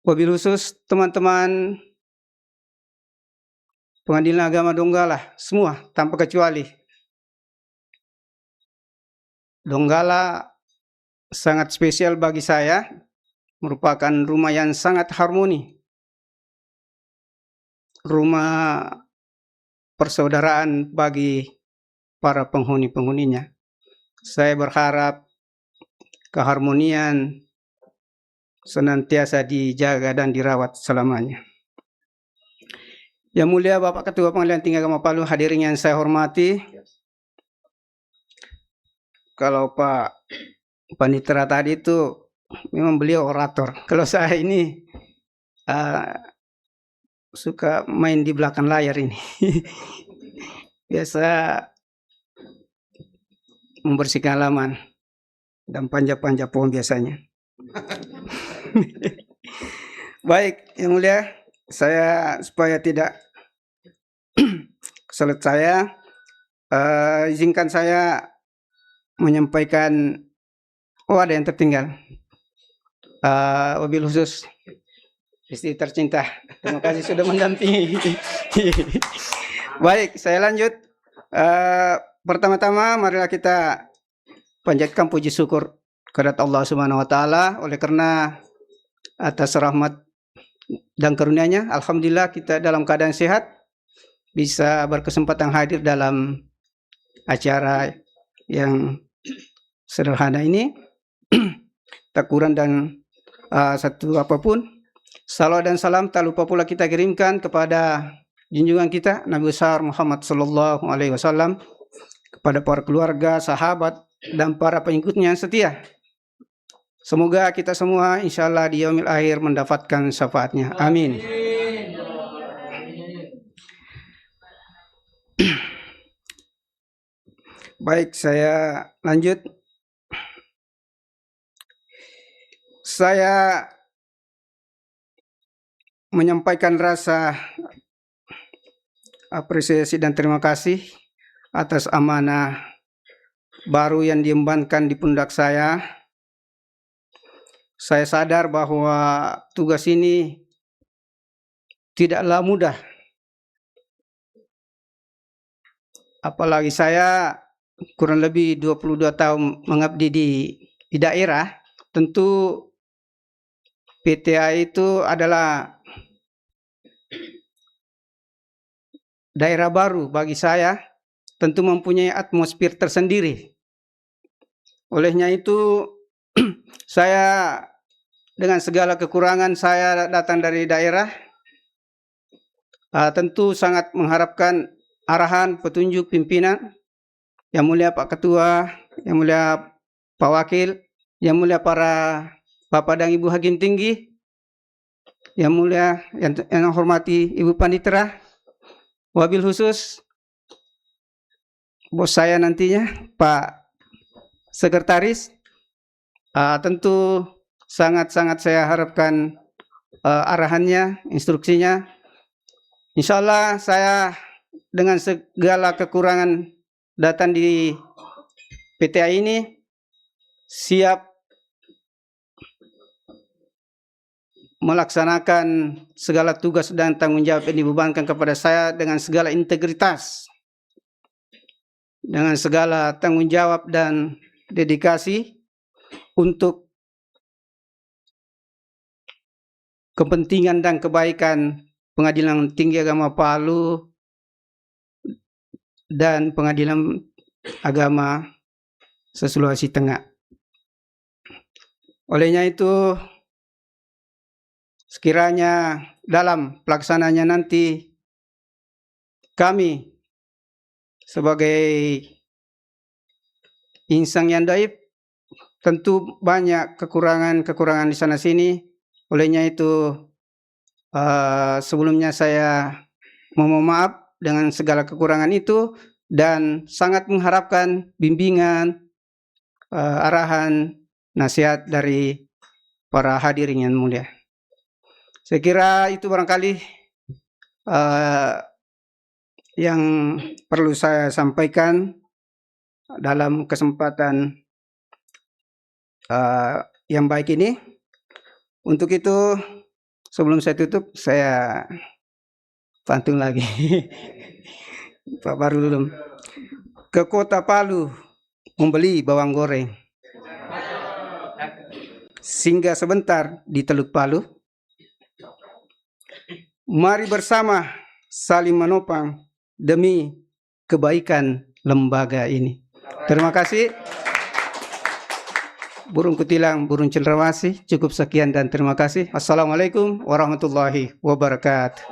Wabil khusus teman-teman Pengadilan Agama Donggala semua tanpa kecuali. Donggala sangat spesial bagi saya, merupakan rumah yang sangat harmoni. Rumah persaudaraan bagi para penghuni-penghuninya. Saya berharap keharmonian senantiasa dijaga dan dirawat selamanya. Yang mulia Bapak Ketua Pengadilan Tinggi Agama Palu, hadirin yang saya hormati. Kalau Pak Panitera tadi itu memang beliau orator. Kalau saya ini suka main di belakang layar ini. Biasa membersihkan halaman dan panjat-panjat pohon biasanya. Baik, yang mulia, saya supaya tidak kesulit saya, izinkan saya menyampaikan. Oh, ada yang tertinggal. Wabil khusus istri tercinta, terima kasih sudah mendampingi. Baik, saya lanjut. Pertama-tama marilah kita panjatkan puji syukur kepada Allah Subhanahu wa taala, oleh karena atas rahmat dan karunia-Nya alhamdulillah kita dalam keadaan sehat, bisa berkesempatan hadir dalam acara yang sederhana ini. Tak kurang dan satu apapun, salawat dan salam tak lupa pula kita kirimkan kepada junjungan kita Nabi besar Muhammad sallallahu alaihi wasallam, kepada para keluarga, sahabat dan para pengikutnya yang setia. Semoga kita semua insyaallah di yaumil akhir mendapatkan syafaatnya. Amin. Baik, saya lanjut. Saya menyampaikan rasa apresiasi dan terima kasih atas amanah baru yang diembankan di pundak saya. Saya sadar bahwa tugas ini tidaklah mudah. Apalagi saya kurang lebih 22 tahun mengabdi di daerah, tentu PTA itu adalah daerah baru bagi saya, tentu mempunyai atmosfer tersendiri. Olehnya itu saya dengan segala kekurangan saya datang dari daerah, tentu sangat mengharapkan arahan, petunjuk pimpinan, yang mulia Pak Ketua, yang mulia Pak Wakil, yang mulia para Bapak dan Ibu Hakim Tinggi, yang mulia yang hormati Ibu Panitera, wabil khusus bos saya nantinya Pak Sekretaris. Tentu sangat-sangat saya harapkan arahannya, instruksinya. Insya Allah saya dengan segala kekurangan datang di PTA ini siap melaksanakan segala tugas dan tanggung jawab yang dibebankan kepada saya dengan segala integritas, dengan segala tanggung jawab dan dedikasi untuk kepentingan dan kebaikan Pengadilan Tinggi Agama Palu dan Pengadilan Agama se-Sulawesi Tengah. Olehnya itu, sekiranya dalam pelaksananya nanti kami sebagai insan yang daib tentu banyak kekurangan di sana sini. Olehnya itu sebelumnya saya memohon maaf dengan segala kekurangan itu dan sangat mengharapkan bimbingan, arahan, nasihat dari para hadirin yang mulia. Saya kira itu barangkali yang perlu saya sampaikan dalam kesempatan yang baik ini. Untuk itu, sebelum saya tutup, saya pantun lagi. Pak Baru dulu. Ke kota Palu membeli bawang goreng. Singgah sebentar di Teluk Palu. Mari bersama saling menopang demi kebaikan lembaga ini. Terima kasih. Burung kutilang, burung cenderawasih. Cukup sekian dan terima kasih. Assalamualaikum warahmatullahi wabarakatuh.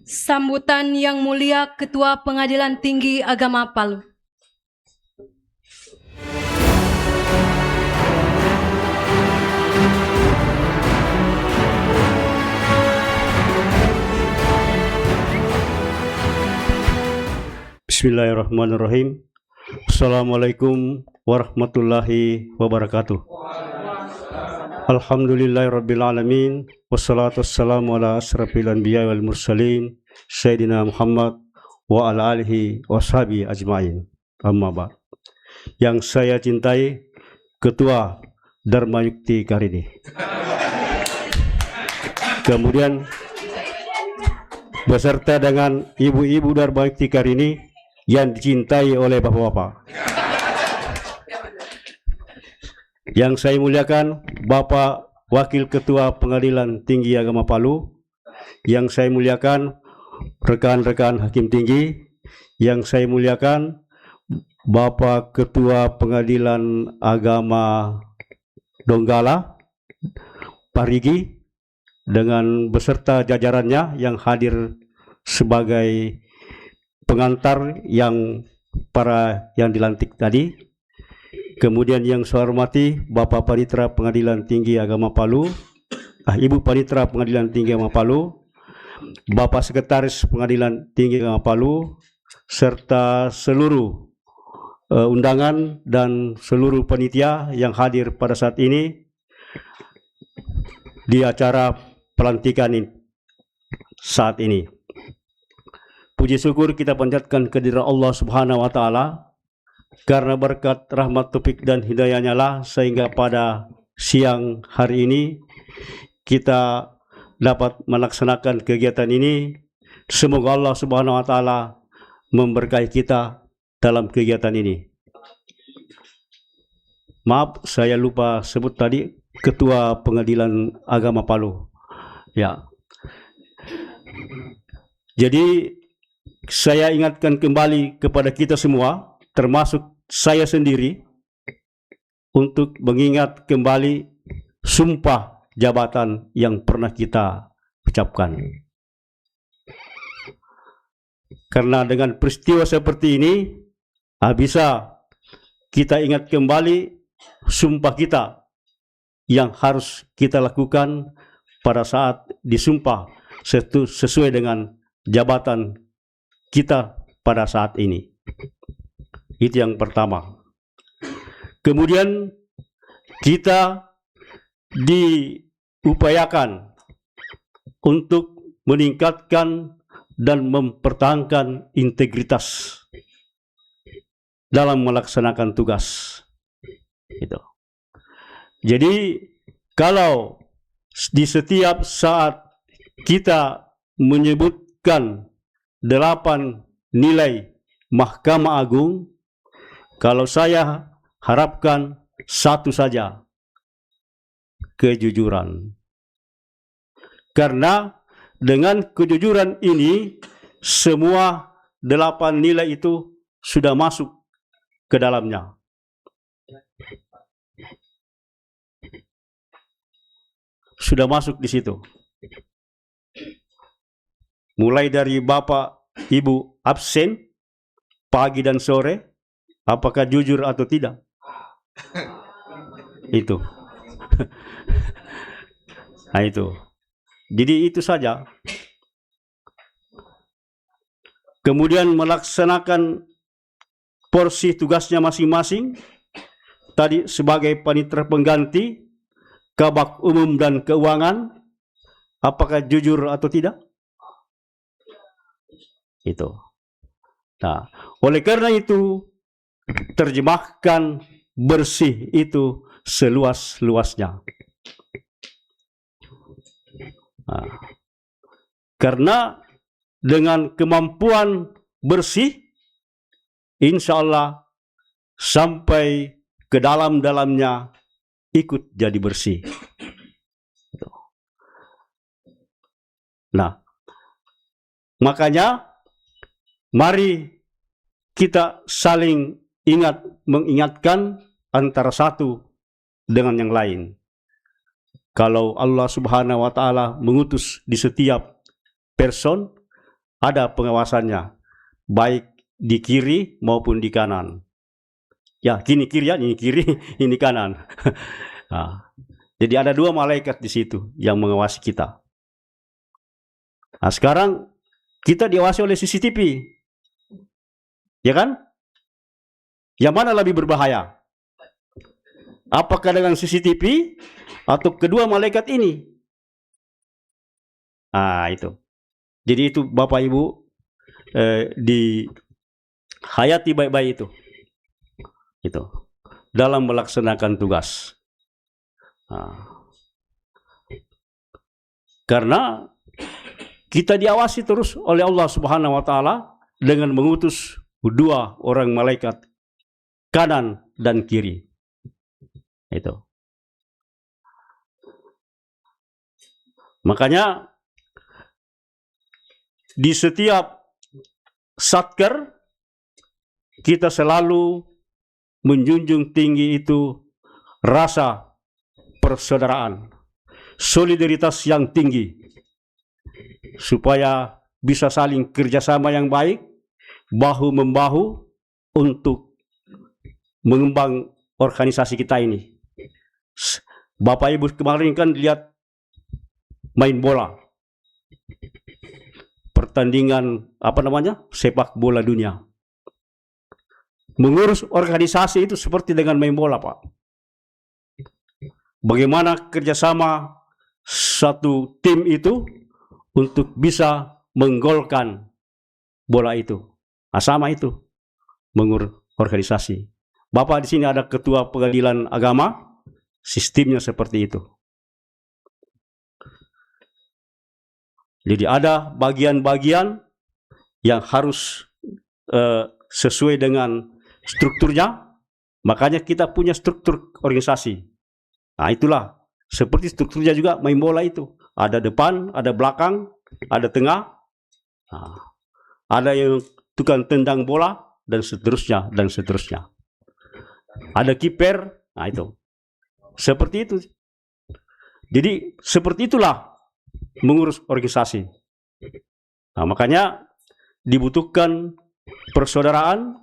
Sambutan Yang Mulia Ketua Pengadilan Tinggi Agama Palu. Bismillahirrahmanirrahim. Assalamualaikum warahmatullahi wabarakatuh. Alhamdulillahirrabbilalamin. Wassalatu wassalamu ala asrafil anbiya wal mursalin Sayyidina Muhammad wa ala alihi wa sahbihi ajma'in. Amma ba'd. Yang saya cintai Ketua Dharma Yukti Karini. Kemudian beserta dengan ibu-ibu Dharma Yukti Karini yang dicintai oleh bapak-bapak. Yang saya muliakan Bapak Wakil Ketua Pengadilan Tinggi Agama Palu, yang saya muliakan rekan-rekan Hakim Tinggi, yang saya muliakan Bapak Ketua Pengadilan Agama Donggala, Parigi, dengan beserta jajarannya yang hadir sebagai pengantar yang dilantik tadi. Kemudian yang saya hormati Bapak Panitera Pengadilan Tinggi Agama Palu, Ibu Panitera Pengadilan Tinggi Agama Palu, Bapak Sekretaris Pengadilan Tinggi Agama Palu, serta seluruh undangan dan seluruh panitia yang hadir pada saat ini di acara pelantikan ini, saat ini. Puji syukur kita panjatkan kehadirat Allah Subhanahu wa Ta'ala, karena berkat rahmat taufik dan hidayahnya lah sehingga pada siang hari ini kita dapat melaksanakan kegiatan ini. Semoga Allah Subhanahu wa Ta'ala memberkahi kita dalam kegiatan ini. Maaf, saya lupa sebut tadi Ketua Pengadilan Agama Palu. Ya. Jadi saya ingatkan kembali kepada kita semua, termasuk saya sendiri, untuk mengingat kembali sumpah jabatan yang pernah kita ucapkan. Karena dengan peristiwa seperti ini, bisa kita ingat kembali sumpah kita yang harus kita lakukan pada saat disumpah sesuai dengan jabatan kita pada saat ini. Itu yang pertama. Kemudian kita diupayakan untuk meningkatkan dan mempertahankan integritas dalam melaksanakan tugas. Gitu. Jadi kalau di setiap saat kita menyebutkan 8 nilai Mahkamah Agung, kalau saya harapkan satu saja, kejujuran. Karena dengan kejujuran ini semua 8 nilai itu sudah masuk ke dalamnya. Sudah masuk di situ. Mulai dari Bapak Ibu absen pagi dan sore, apakah jujur atau tidak? Itu. Nah itu. Jadi itu saja. Kemudian melaksanakan porsi tugasnya masing-masing. Tadi sebagai panitera pengganti Kabak Umum dan Keuangan, apakah jujur atau tidak? Itu. Nah, oleh karena itu terjemahkan bersih itu seluas-luasnya. Nah, karena dengan kemampuan bersih, insya Allah sampai ke dalam-dalamnya ikut jadi bersih. Nah, makanya mari kita saling mengingatkan antara satu dengan yang lain. Kalau Allah Subhanahu wa Ta'ala mengutus di setiap person, ada pengawasannya, baik di kiri maupun di kanan. Ya, gini kiri ya, ini kiri, ini kanan. Nah, jadi ada 2 malaikat di situ yang mengawasi kita. Nah, sekarang kita diawasi oleh CCTV. Ya kan? Yang mana lebih berbahaya? Apakah dengan CCTV atau kedua malaikat ini? Ah, itu. Jadi itu Bapak Ibu dihayati baik-baik itu. Itu. Dalam melaksanakan tugas. Nah. Karena kita diawasi terus oleh Allah Subhanahu wa Ta'ala dengan mengutus 2 orang malaikat kanan dan kiri. Itu. Makanya di setiap satker kita selalu menjunjung tinggi itu rasa persaudaraan, solidaritas yang tinggi, supaya bisa saling kerjasama yang baik, bahu-membahu untuk mengembang organisasi kita ini. Bapak Ibu kemarin kan lihat main bola, pertandingan sepak bola dunia. Mengurus organisasi itu seperti dengan main bola, Pak. Bagaimana kerjasama satu tim itu untuk bisa menggolkan bola itu. Nah, sama itu mengurus organisasi. Bapak di sini ada ketua pengadilan agama, sistemnya seperti itu. Jadi ada bagian-bagian yang harus sesuai dengan strukturnya, makanya kita punya struktur organisasi. Nah itulah, seperti strukturnya juga main bola itu. Ada depan, ada belakang, ada tengah, nah, ada yang tukang tendang bola, dan seterusnya, dan seterusnya. Ada kiper, nah itu. Seperti itu. Jadi seperti itulah mengurus organisasi. Nah makanya dibutuhkan persaudaraan,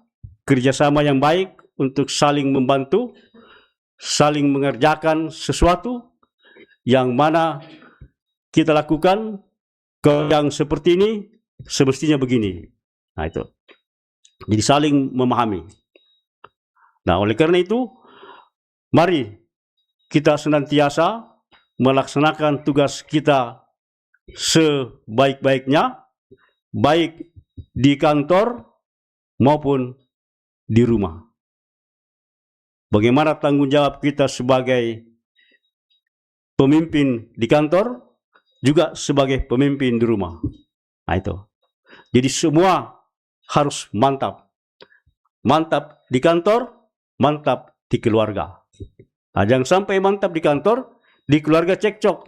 kerjasama yang baik untuk saling membantu, saling mengerjakan sesuatu yang mana kita lakukan, kalau yang seperti ini semestinya begini. Nah itu. Jadi saling memahami. Nah oleh karena itu, mari kita senantiasa melaksanakan tugas kita sebaik-baiknya, baik di kantor maupun di rumah. Bagaimana tanggung jawab kita sebagai pemimpin di kantor, juga sebagai pemimpin di rumah. Nah itu. Jadi semua harus mantap. Mantap di kantor, mantap di keluarga. Nah, jangan sampai mantap di kantor, di keluarga cekcok.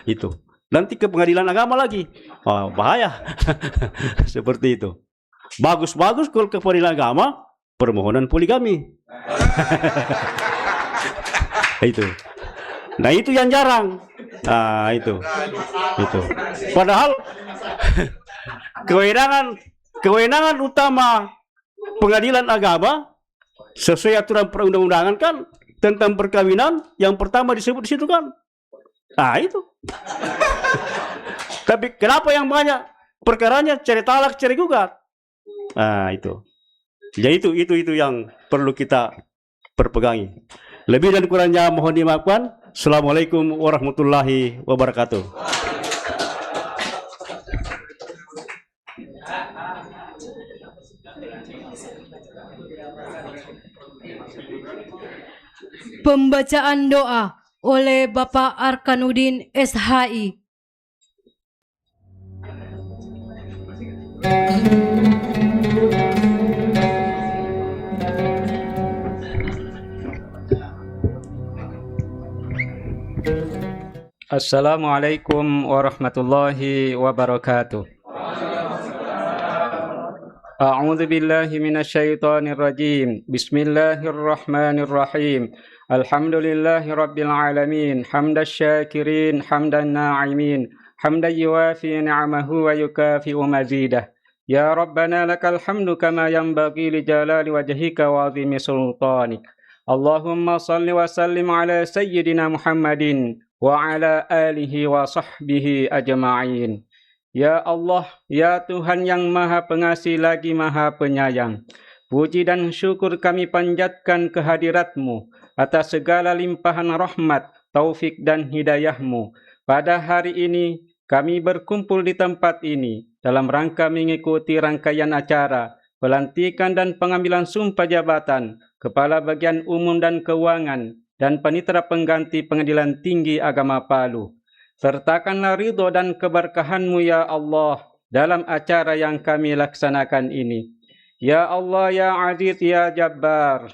Itu. Nanti ke pengadilan agama lagi. Oh, bahaya. Seperti itu. Bagus-bagus kalau ke pengadilan agama, permohonan poligami. Itu. Nah itu yang jarang. Nah itu. Padahal kewenangan utama pengadilan agama sesuai aturan perundang-undangan kan tentang perkawinan yang pertama disebut di situ kan. Nah itu. Tapi kenapa yang banyak perkaranya cari talak, cari gugat? Nah itu. Jadi itu yang perlu kita perpegangi. Lebih dan kurangnya mohon dimaafkan. Assalamualaikum warahmatullahi wabarakatuh. Pembacaan doa oleh Bapak Arkanuddin SHI. Assalamualaikum warahmatullahi wabarakatuh. A'udzu billahi minasyaitonir rajim. Bismillahirrahmanirrahim. Alhamdulillahi rabbil alamin. Hamdasy syakirin, hamdan na'imin. Hamdan yuwafi ni'amahu wa yukafi'u mazidah. Ya Rabbana lakal hamdu kama yanbaghi li jalali wajhika wa 'azimi sultanik. Allahumma salli wa sallim ala sayyidina Muhammadin wa ala alihi wa sahbihi ajma'in. Ya Allah, ya Tuhan yang Maha Pengasih lagi Maha Penyayang, puji dan syukur kami panjatkan kehadirat-Mu atas segala limpahan rahmat, taufik dan hidayah-Mu. Pada hari ini kami berkumpul di tempat ini dalam rangka mengikuti rangkaian acara pelantikan dan pengambilan sumpah jabatan Kepala Bagian Umum dan Keuangan dan Panitera Pengganti Pengadilan Tinggi Agama Palu. Sertakanlah ridho dan keberkahan-Mu ya Allah dalam acara yang kami laksanakan ini. Ya Allah, ya Aziz, ya Jabbar.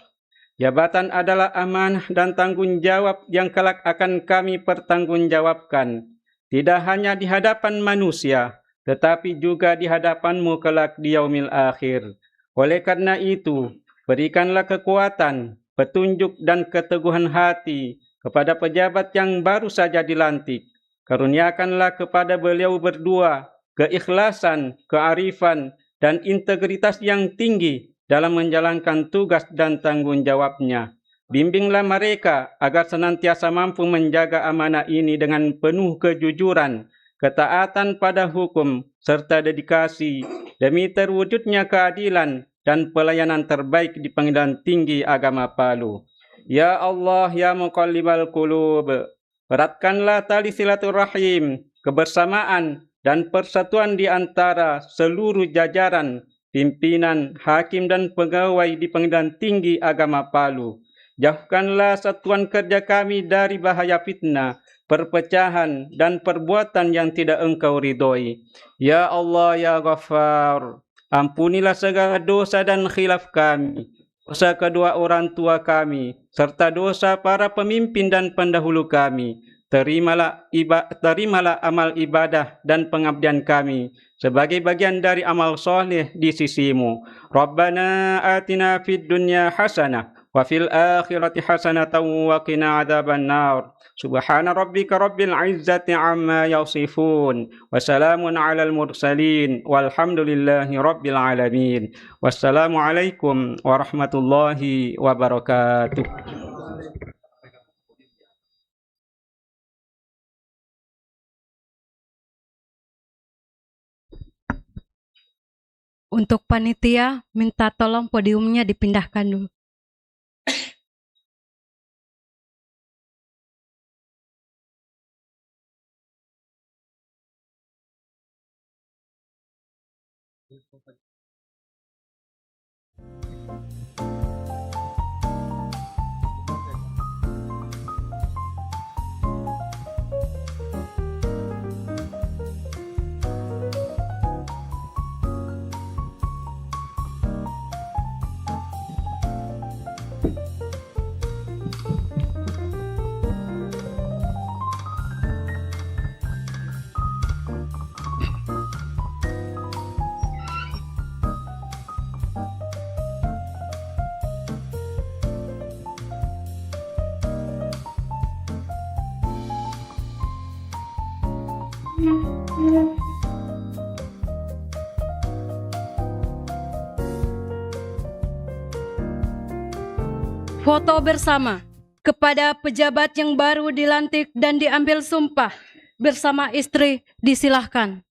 Jabatan adalah amanah dan tanggung jawab yang kelak akan kami pertanggungjawabkan. Tidak hanya di hadapan manusia, tetapi juga di hadapan-Mu kelak di yaumil akhir. Oleh karena itu, berikanlah kekuatan, petunjuk dan keteguhan hati kepada pejabat yang baru saja dilantik. Karuniakanlah kepada beliau berdua keikhlasan, kearifan, dan integritas yang tinggi dalam menjalankan tugas dan tanggung jawabnya. Bimbinglah mereka agar senantiasa mampu menjaga amanah ini dengan penuh kejujuran, ketaatan pada hukum, serta dedikasi demi terwujudnya keadilan dan pelayanan terbaik di Pengadilan Tinggi Agama Palu. Ya Allah, ya Muqallibal Qulub, eratkanlah tali silaturahim, kebersamaan, dan persatuan di antara seluruh jajaran, pimpinan, hakim, dan pegawai di Pengadilan Tinggi Agama Palu. Jauhkanlah satuan kerja kami dari bahaya fitnah, perpecahan, dan perbuatan yang tidak Engkau ridhoi. Ya Allah, ya Ghaffar, ampunilah segala dosa dan khilaf kami, dosa kedua orang tua kami, serta dosa para pemimpin dan pendahulu kami. Terimalah amal ibadah dan pengabdian kami sebagai bagian dari amal soleh di sisi-Mu. Rabbana atina fid dunya hasanah wa fil akhirati hasanatan wa qina adzabannar. Subhana rabbika rabbil izzati amma yasifun wa salamun alal mursalin walhamdulillahi rabbil alamin. Wassalamu alaikum warahmatullahi wabarakatuh. Untuk panitia, minta tolong podiumnya dipindahkan dulu. Foto bersama kepada pejabat yang baru dilantik dan diambil sumpah bersama istri disilahkan.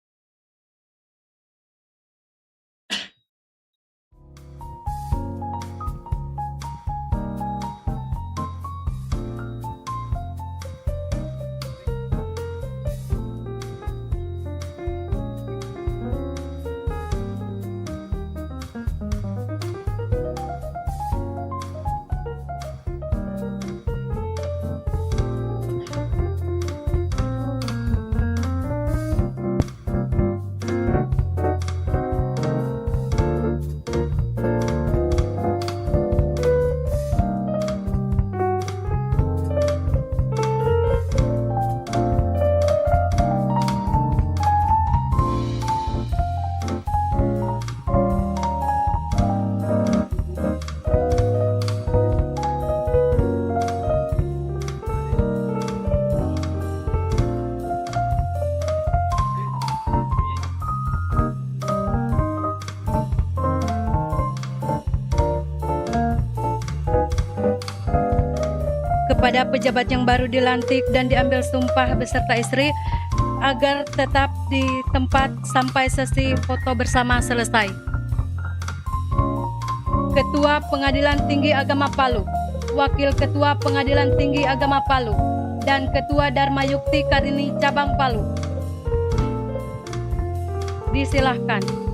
Kepada pejabat yang baru dilantik dan diambil sumpah beserta istri agar tetap di tempat sampai sesi foto bersama selesai. Ketua Pengadilan Tinggi Agama Palu, Wakil Ketua Pengadilan Tinggi Agama Palu, dan Ketua Dharma Yukti Karini Cabang Palu. Disilahkan.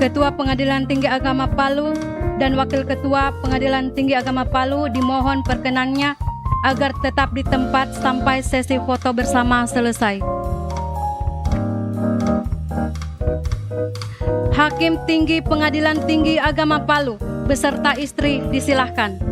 Ketua Pengadilan Tinggi Agama Palu dan Wakil Ketua Pengadilan Tinggi Agama Palu dimohon perkenannya agar tetap di tempat sampai sesi foto bersama selesai. Hakim Tinggi Pengadilan Tinggi Agama Palu beserta istri disilahkan.